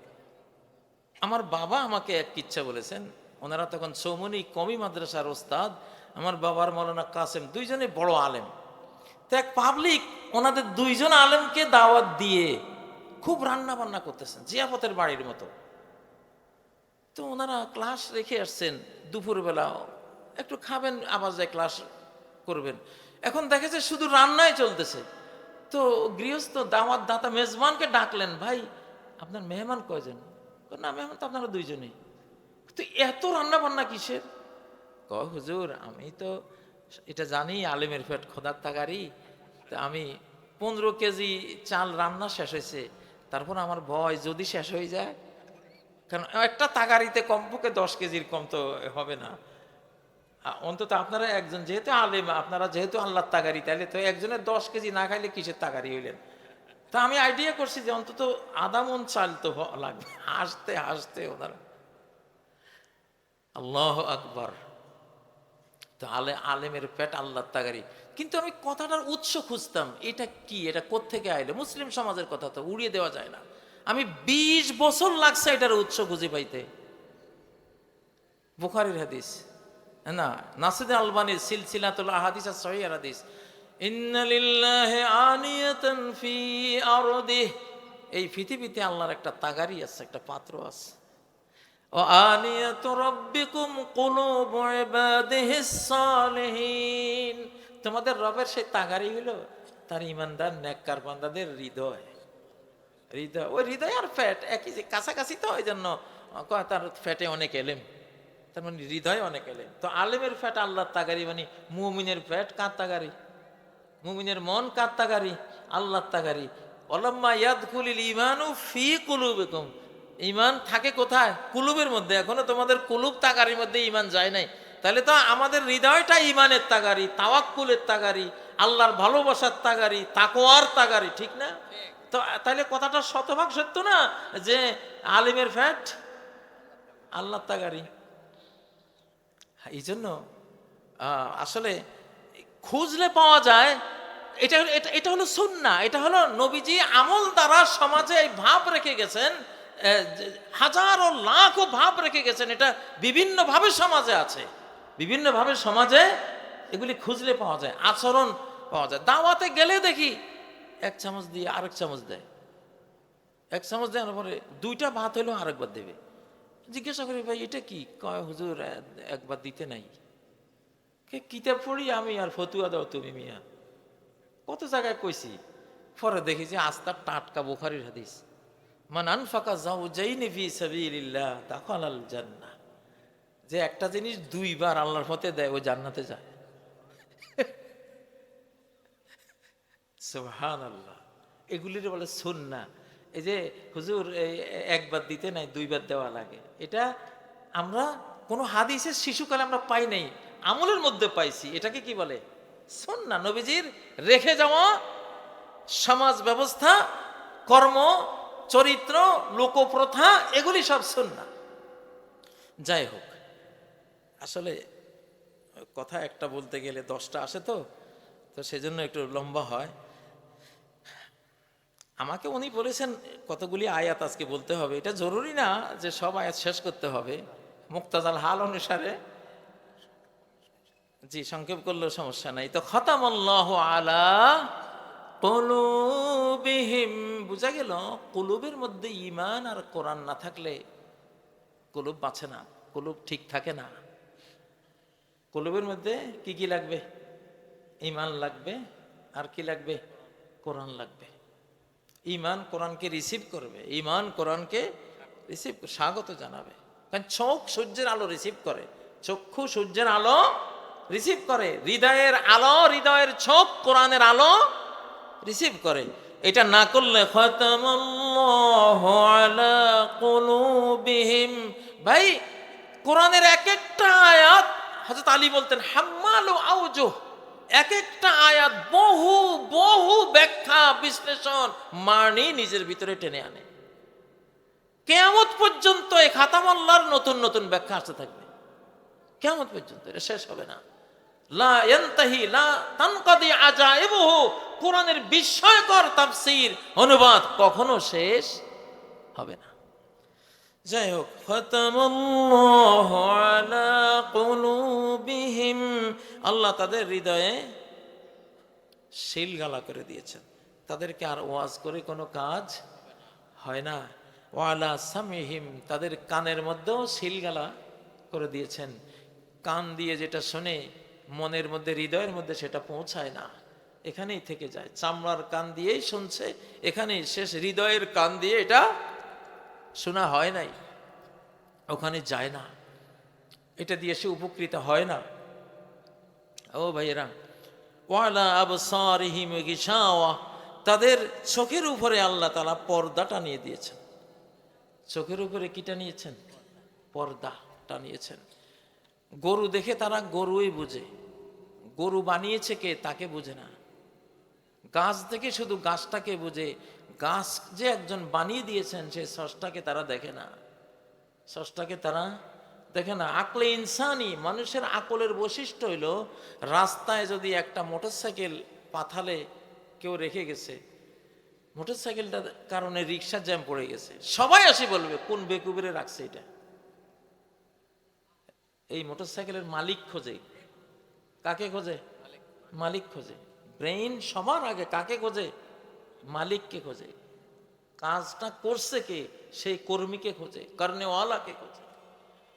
আমার বাবা আমাকে এক কিচ্ছা বলেছেন, ওনারা তখন চৌমনি কমি মাদ্রাসার ওস্তাদ, আমার বাবার মৌলানা কাসেম, দুইজনে বড় আলেম। তো এক পাবলিক ওনাদের দুইজন আলেমকে দাওয়াত দিয়ে খুব রান্না বান্না করতেছেন জিয়াফতের বাড়ির মতো। তো ওনারা ক্লাস রেখে আসছেন, দুপুরবেলা একটু খাবেন আবার যায় ক্লাস করবেন। এখন দেখেছে শুধু রান্নাই চলতেছে। তো গৃহস্থ দাওয়াত দাতা মেজবানকে ডাকলেন, ভাই আপনার মেহমান কয়জন? না, মেহমান তো আপনারা দুইজনেই। তো এত রান্না বান্না কিসের? হুজুর আমি তো এটা জানি আলেমের পেট খোদার তাগারি, তো আমি 15 কেজি চাল রান্না শেষ হয়েছে, তারপর আমার ভয় যদি শেষ হয়ে যায় কারণ একটা তাগারিতে কমপক্ষে 10 কেজির কম তো হবে না। অন্তত আপনারা একজন যেহেতু আলেম, আপনারা যেহেতু আল্লাহর তাগারি, তাইলে তো একজনের 10 কেজি না খাইলে কিসের তাগারি হইলেন? তা আমি আইডিয়া করছি যে অন্তত আধা মন চাল তো লাগবে। হাসতে হাসতে ওনারা, আল্লাহ আকবার। তো আলেমের পেট আল্লাহর তাগারি। কিন্তু আমি কথাটার উৎস খুঁজতাম, এটা কি, এটা কোত্থেকে আইলো? মুসলিম সমাজের কথা তো উড়িয়ে দেওয়া যায় না। আমি 20 বছর লাগছে এটার উৎস খুঁজে পাইতে। বুখারীর হাদিস, না, নাসিরুদ্দিন আলবানীর সিলসিলাতুল আহাদিস as-সহিহ হাদিস, ইন্না লিল্লাহি আনিয়াতান ফি আরদিহি, এই পৃথিবীতে আল্লাহর একটা তাগারি আছে, একটা পাত্র আছে। ও আনিয়াতু রাব্বিকুম কুলুবু ইবাদিহিস সালিহিন, তোমাদের রবের সেই তাগারি হলো তার ইমানদার নেককার বান্দাদের হৃদয়। হৃদয়, ওই হৃদয় আর ফ্যাট একই, যে কাছাকাছি, তো ওই জন্য তার ফ্যাটে অনেক এলেম, তার মানে হৃদয় অনেক এলেম। তো আলেমের ফ্যাট আল্লাহর তাগারি, মানে মুমিনের ফ্যাট কার তাগারি? মুমিনের মন কার তাগারি? আল্লাহর তাগারি। ওয়ালাম্মা ইয়াদখুলিল ঈমানু ফি কুলুবিকুম, ঈমান থাকে কোথায়? কুলুবের মধ্যে। এখনো তোমাদের কুলুব তাগারির মধ্যে ঈমান যায় নাই। তাহলে তো আমাদের হৃদয়টা ঈমানের তাগারি, তাওয়াক্কুলের তাগারি, আল্লাহর ভালোবাসার তাগারি, তাকওয়ার তাগারি, ঠিক না? তো তাহলে কথাটা শতভাগ সত্য না যে আলিমের ফ্যাট আল্লাহর তাগারি। এই জন্য আসলে খুঁজলে পাওয়া যায়। এটা এটা এটা হলো সুন্নাহ, এটা হলো নবীজি আমল দ্বারা সমাজে এই ভাব রেখে গেছেন, হাজারো লাখো ভাব রেখে গেছেন। এটা বিভিন্নভাবে সমাজে আছে, বিভিন্নভাবে সমাজে এগুলি খুঁজলে পাওয়া যায়, আচরণ পাওয়া যায়। দাওয়াতে গেলে দেখি 1 চামচ দিয়ে আরেক চামচ দেয়, 1 চামচ দেওয়ার পরে 2টা ভাত হলেও আরেকবার দেবে। জিজ্ঞাসা করি, ভাই এটা কি? কয় হুজুর একবার দিতে নাই। কিতাব পড়ি আমি আর ফতুয়া দাও তুমি মিয়া, কত জায়গায় কইছি। পরে দেখি যে আস্তা টাটকা বুখারীর হাদিস, মান আনফাকা যাওজাইনি ফি সাবিলিল্লাহ দাখালাল জান্নাহ, যে একটা জিনিস 2 বার আল্লাহর পথে দেয় ও জান্নাতে যায়। সুবহানাল্লাহ। এগুলির বলে সুন্নাহ। এই যে হুজুর একবার দিতে নাই 2 বার দেওয়া লাগে, এটা আমরা কোনো হাদিসের শিশুকালে আমরা পাই নাই, আমলের মধ্যে পাইছি। এটাকে কি বলে? সুন্নাহ। নবীজির রেখে যাওয়া সমাজ ব্যবস্থা, কর্ম, চরিত্র, লোকপ্রথা, এগুলি সব সুন্নাহ। যাই হোক, আসলে কথা একটা বলতে গেলে 10টা আসে, তো সেজন্য একটু লম্বা হয়। আমাকে উনি বলেছেন কতগুলি আয়াত আজকে বলতে হবে। এটা জরুরি না যে সব আয়াত শেষ করতে হবে, মুক্তাজাল হাল অনুসারে, জি সংক্ষেপ করলেও সমস্যা নাই। তো খতামাল্লাহু আলা কুলুবিহিম, বুঝা গেল কুলুবের মধ্যে ঈমান আর কোরআন না থাকলে কুলুব বাঁচে না, কুলুব ঠিক থাকে না। কুলুবের মধ্যে কি কি লাগবে? ঈমান লাগবে, আর কি লাগবে? কোরআন লাগবে। ঈমান কোরআনকে রিসিভ করবে, ঈমান কোরআনকে রিসিভ স্বাগত জানাবে। কারণ চোখ সূর্যের আলো রিসিভ করে, চক্ষু সূর্যের আলো রিসিভ করে, হৃদয়ের আলো, হৃদয়ের চোখ কোরআনের আলো রিসিভ করে। এটা না করলে খতামাল্লাহু আলা কুলুবিহিম, ভাই কোরআনের এক একটা আয়াত, হযরত আলী বলতেন হাম্মালু আউজুহ, এক একটা আয়াত বহু বহু ব্যাখ্যা বিশ্লেষণ মানি নিজের ভিতরে টেনে আনে। কিয়ামত পর্যন্ত এই খাতামাল্লাহর নতুন নতুন ব্যাখ্যা আসতে থাকবে, কিয়ামত পর্যন্ত এটা শেষ হবে না। লা ইয়ানতাহি লা তানকাদি আজাইবুহু, কোরআনের বিস্ময়কর তাফসীর অনুবাদ কখনো শেষ হবে না। যাই হোক, খতামাল্লাহু আলা কুলুবিহিম, আল্লাহ তাদের হৃদয়ে সিলগালা করে দিয়েছেন, তাদেরকে আর ওয়াজ করে কোনো কাজ হয় না। ওয়ালা সামিহিম, তাদের কানের মধ্যেও সিলগালা করে দিয়েছেন। কান দিয়ে যেটা শোনে মনের মধ্যে, হৃদয়ের মধ্যে সেটা পৌঁছায় না, এখানেই থেকে যায়। চামড়ার কান দিয়েই শুনছে, এখানেই শেষ। হৃদয়ের কান দিয়ে এটা শোনা হয় নাই, ওখানে যায় না, এটা দিয়ে সে উপকৃত হয় না। ও ভাইয়েরা, ওয়ালা আবসারিহিম গিশাওয়া, তাদের চোখের উপরে আল্লাহ তাআলা পর্দা টানিয়ে দিয়েছেন। চোখের উপরে কি টানিয়েছেন? পর্দা টানিয়েছেন। গরু দেখে তারা গরুই বুঝে, গরু বানিয়েছে কে তাকে বুঝে না। গাছ দেখে শুধু গাছটাকে বুঝে, গাছ যে একজন বানিয়ে দিয়েছেন সেই স্রষ্টাকে তারা দেখে না, স্রষ্টাকে তারা দেখে না। আকলে ইনসানি, মানুষের আকলের বৈশিষ্ট্য হইল, রাস্তায় যদি একটা মোটরসাইকেল পাথালে কেউ রেখে গেছে, মোটরসাইকেলটার কারণে রিক্সা জ্যাম পড়ে গেছে, সবাই আসি বলবে কোন বেকুবেরে রাখছে এটা। এই মোটরসাইকেলের মালিক খোঁজে, কাকে খোঁজে? মালিক খোঁজে। ব্রেইন সবার আগে কাকে খোঁজে? মালিককে খোঁজে। কাজটা করছে কে? সেই কর্মীকে খোঁজে, কর্নেওয়ালাকে খোঁজে।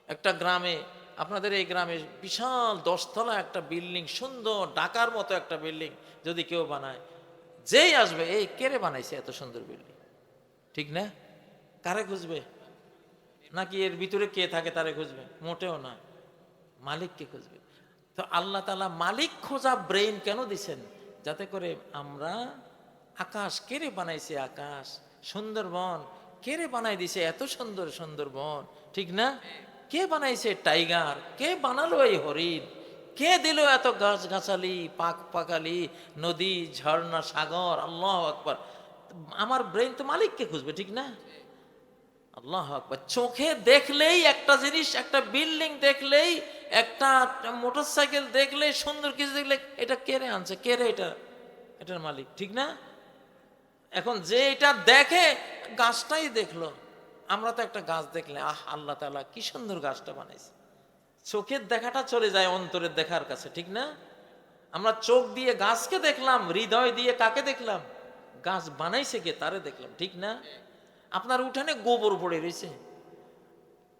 একটা গ্রামে, আপনাদের এই গ্রামে বিশাল 10 তলা একটা বিল্ডিং, সুন্দর ঢাকার মতো একটা বিল্ডিং যদি কেউ বানায়, যেই আসবে এই কেরে বানাইছে এত সুন্দর বিল্ডিং, ঠিক না? কারে খুঁজবে? নাকি এর ভিতরে কে থাকে তারে খুঁজবে? মোটেও না, মালিককে খুঁজবে। তো আল্লাহ তাআলা মালিক খোঁজা ব্রেইন কেন দিছেন? যাতে করে আমরা, আকাশ কেরে বানাইছে, আকাশ সুন্দরবন কেরে বানাই দিছে এত সুন্দর সুন্দরবন, ঠিক না? কে বানাইছে টাইগার? কে বানালো এই হরিণ? কে দিল এত গাছ গাছালি, পাক পাকালি, নদী, ঝর্ণা, সাগর? আল্লাহু আকবার। আমার ব্রেইন তো মালিককে খুঁজবে, ঠিক না? আল্লাহু আকবার। চোখে দেখলেই একটা জিনিস, একটা বিল্ডিং দেখলেই, একটা মোটরসাইকেল দেখলেই, সুন্দর কিছু দেখলে এটা কেড়ে আনছে, কেড়ে এটা, এটার মালিক, ঠিক না? এখন যে এটা দেখে, গাছটাই দেখলো, আমরা তো একটা গাছ দেখলে আহ আল্লাহ তাআলা কি সুন্দর গাছটা বানাইছে, চোখের দেখাটা চলে যায় অন্তরের দেখার কাছে, ঠিক না? আমরা চোখ দিয়ে গাছকে দেখলাম, হৃদয় দিয়ে কাকে দেখলাম? গাছ বানাইছে কে তারে দেখলাম, ঠিক না? আপনার উঠানে গোবর পড়ে রয়েছে,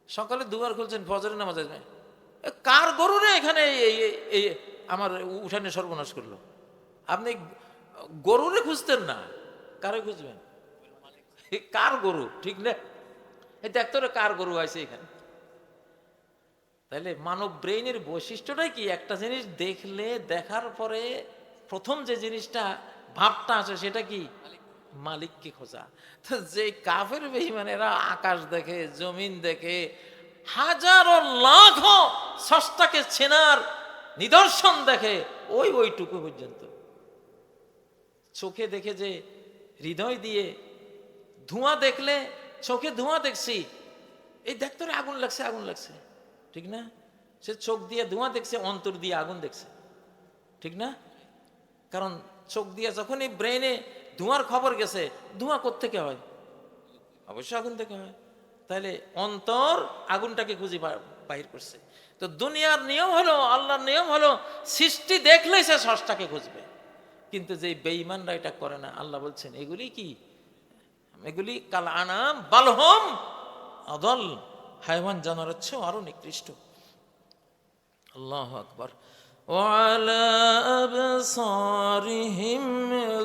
সকালে দুয়ার খুলছেন, ফজরের নামাজ আসবে, কার গরু রে এখানে এই আমার উঠানে সর্বনাশ করলো? আপনি গরুরে খুঁজতেন না, কারে খুঁজবেন? কার গরু, ঠিক না? এই দেখতো রে কার গরু আছে এখানে। তাহলে মানব ব্রেইনের বৈশিষ্ট্যটাই কি? একটা জিনিস দেখলে, দেখার পরে প্রথম যে জিনিসটা ভাবটা আসে সেটা কি? মালিককে খোঁজা। তো যে কাফের বেঈমানেরা আকাশ দেখে, জমিন দেখে, হাজারো লাখো স্রষ্টাকে চেনার নিদর্শন দেখে, ওইটুকু পর্যন্ত চোখে দেখে, যে হৃদয় দিয়ে ধোঁয়া দেখলে, চোখে ধোঁয়া দেখছি, এই দেখতো রে আগুন লাগছে, আগুন লাগছে, ঠিক না? সে চোখ দিয়ে ধোঁয়া দেখছে, অন্তর দিয়ে আগুন দেখছে, ঠিক না? কারণ চোখ দিয়ে যখনই ব্রেনে ধোঁয়ার খবর গেছে, ধোঁয়া কোত্থেকে হয়? অবশ্যই আগুন থেকে হয়। তাহলে অন্তর আগুনটাকে খুঁজে বাহির করছে। তো দুনিয়ার নিয়ম হলো, আল্লাহর নিয়ম হলো, সৃষ্টি দেখলেই সে স্রষ্টাকে খুঁজবে। কিন্তু যে বেঈমানরা এটা করে না, আল্লাহ বলছেন এগুলি কি? এগুলি কাল আনাম বালহম আদল, হাইওয়ান জানোয়ারের চেয়েও আরো নিকৃষ্ট। আল্লাহু আকবার। ওয়ালা আবসারিহিম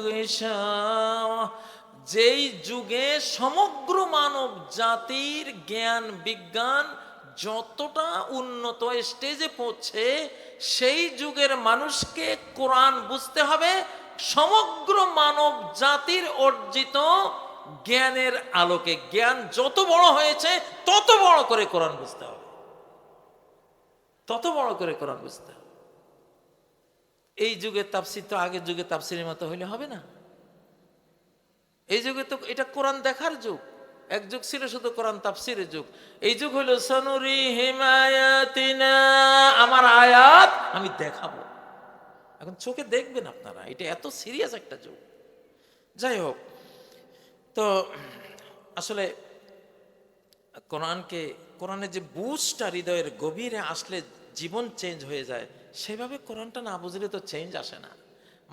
গিশাওয়া, যেই যুগে সমগ্র মানব জাতির জ্ঞান বিজ্ঞান যতটা উন্নত স্টেজে পৌঁছে, সেই যুগের মানুষকে কোরআন বুঝতে হবে সমগ্র মানব জাতির অর্জিত জ্ঞানের আলোকে। জ্ঞান যত বড় হয়েছে তত বড় করে কোরআন বুঝতে হবে, তত বড় করে কোরআন বুঝতে হবে। এই যুগের তাফসীর তো আগের যুগের তাফসীরের মতো হইলে হবে না। এই যুগে তো এটা কোরআন দেখার যুগ। এক যুগ ছিল শুধু কোরআন তাফসীরের যুগ। এই যুগ হইল সানুরিহিম আয়াতিনা, আমার আয়াত আমি দেখাবো। এখন চোখে দেখবেন আপনারা, এটা এত সিরিয়াস একটা যুগ। যাই হোক, তো আসলে কোরআনের যে বুঝটা হৃদয়ের গভীরে আসলে জীবন চেঞ্জ হয়ে যায়, সেভাবে কোরআনটা না বুঝলে তো চেঞ্জ আসে না।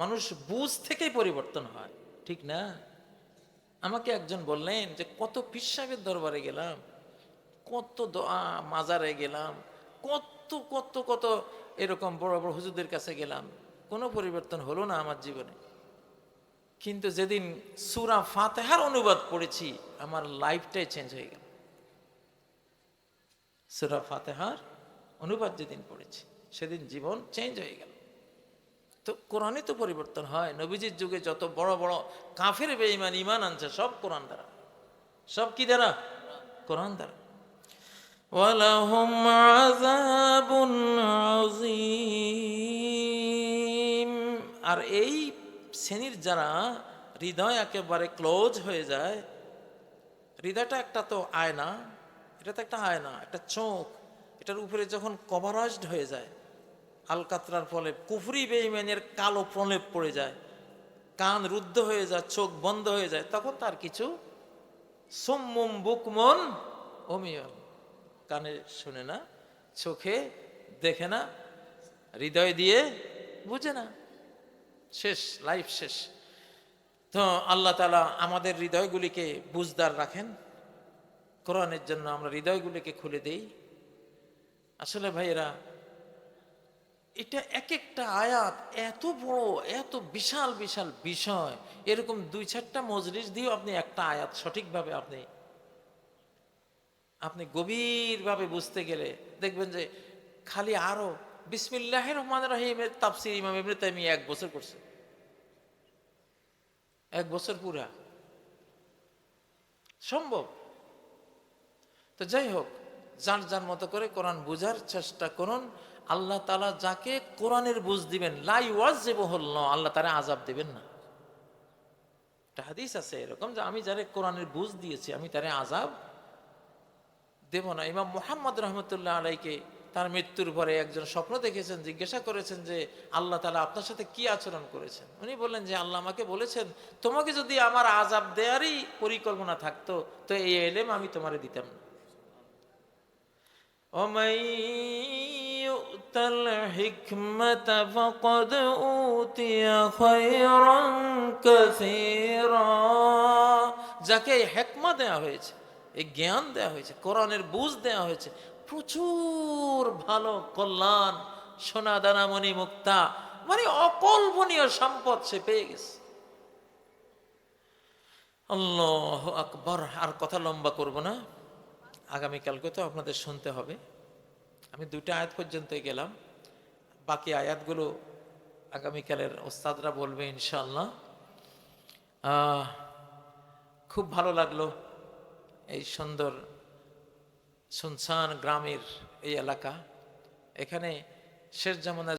মানুষ বুঝ থেকেই পরিবর্তন হয়, ঠিক না? আমাকে একজন বললেন যে কত পীর সাহেবের দরবারে গেলাম, কত মাজারে গেলাম, কত কত কত এরকম বড় বড় হুজুরদের কাছে গেলাম, কোনো পরিবর্তন হলো না আমার জীবনে। কিন্তু যেদিন সূরা ফাতিহার অনুবাদ পড়েছি, আমার লাইফটাই চেঞ্জ হয়ে গেল। সূরা ফাতিহার অনুবাদ যেদিন পড়েছি, সেদিন জীবন চেঞ্জ হয়ে গেল। তো কোরআনে তো পরিবর্তন হয়। নবীজির যুগে যত বড় বড় কাফের বেঈমান ঈমান আনছে, সব কোরআন দ্বারা। সব কি দ্বারা? কোরআন দ্বারা। ওয়ালাহুম আযাবুন আযীম। আর এই শ্রেণীর যারা হৃদয় একেবারে ক্লোজ হয়ে যায়, হৃদয়টা একটা তো আয়না, এটা তো একটা আয়না, একটা চোখ, এটার উপরে যখন কভারাইজড হয়ে যায় আলকাতরার ফলে, কুফরি বেঈমানের কালো প্রলেপ পড়ে যায়, কান রুদ্ধ হয়ে যায়, চোখ বন্ধ হয়ে যায়, তখন তার কিছু সুম্মুম বুকমুন উমিয়ুন, কানে শুনে না, চোখে দেখে না, হৃদয় দিয়ে বুঝে না, শেষ, লাইফ শেষ। তো আল্লাহ তাআলা আমাদের হৃদয়গুলিকে বুঝদার রাখেন, কোরআনের জন্য আমরা হৃদয়গুলিকে খুলে দেই। আসলে ভাইয়েরা, এটা এক একটা আয়াত এত বড়, এত বিশাল বিশাল বিষয়, এরকম 2-4টা মজলিস দিয়েও আপনি একটা আয়াত সঠিকভাবে আপনি গভীরভাবে বুঝতে গেলে দেখবেন যে খালি আরো বিসমিল্লাহির রহমানির রহিমের তাফসীর ইমাম ইবনে তাইমিয়া 1 বছর করছে, 1 বছর পুরা সম্ভব। তো যাই হোক, যার যার মতো করে কোরআন বুঝার চেষ্টা করুন। আল্লাহ তাআলা যাকে কোরআনের বুঝ দিবেন, লা ইউআযিবুহুল্লাহ, আল্লাহ তারে আযাব দিবেন না। একটা হাদিস আছে এরকম যে আমি যারে কোরআনের বুঝ দিয়েছি আমি তারে আযাব দেব না। ইমাম মুহাম্মদ রাহমাতুল্লাহ আলাইকে তার মৃত্যুর পরে একজন স্বপ্ন দেখেছেন, জিজ্ঞাসা করেছেন যে আল্লাহ তাআলা আপনার সাথে কি আচরণ করেছেন? উনি বললেন যে আল্লাহ আমাকে বলেছেন তোমাকে যদি আমার আযাব দেয়ারই পরিকল্পনা থাকতো তো এই ইলম আমি তোমারে দিতাম না। ومن يؤت الحكمة فقد أوتي خيرا كثيرا। যাকে এই হিকমা দেয়া হয়েছে, এই জ্ঞান দেয়া হয়েছে, কোরআনের বুঝ দেয়া হয়েছে, প্রচুর ভালো কল্যাণ, সোনা দানা মণি মুক্তা, মানে অকল্পনীয় সম্পদ সে পেয়ে গেছে। আল্লাহু আকবার। আর কথা লম্বা করব না, আগামীকালকে তো আপনাদের শুনতে হবে। আমি 2টা আয়াত পর্যন্তই গেলাম, বাকি আয়াতগুলো আগামীকালের ওস্তাদরা বলবে ইনশাআল্লাহ। খুব ভালো লাগলো এই সুন্দর সুনসান গ্রামের এই এলাকা। এখানে শেষ জামানার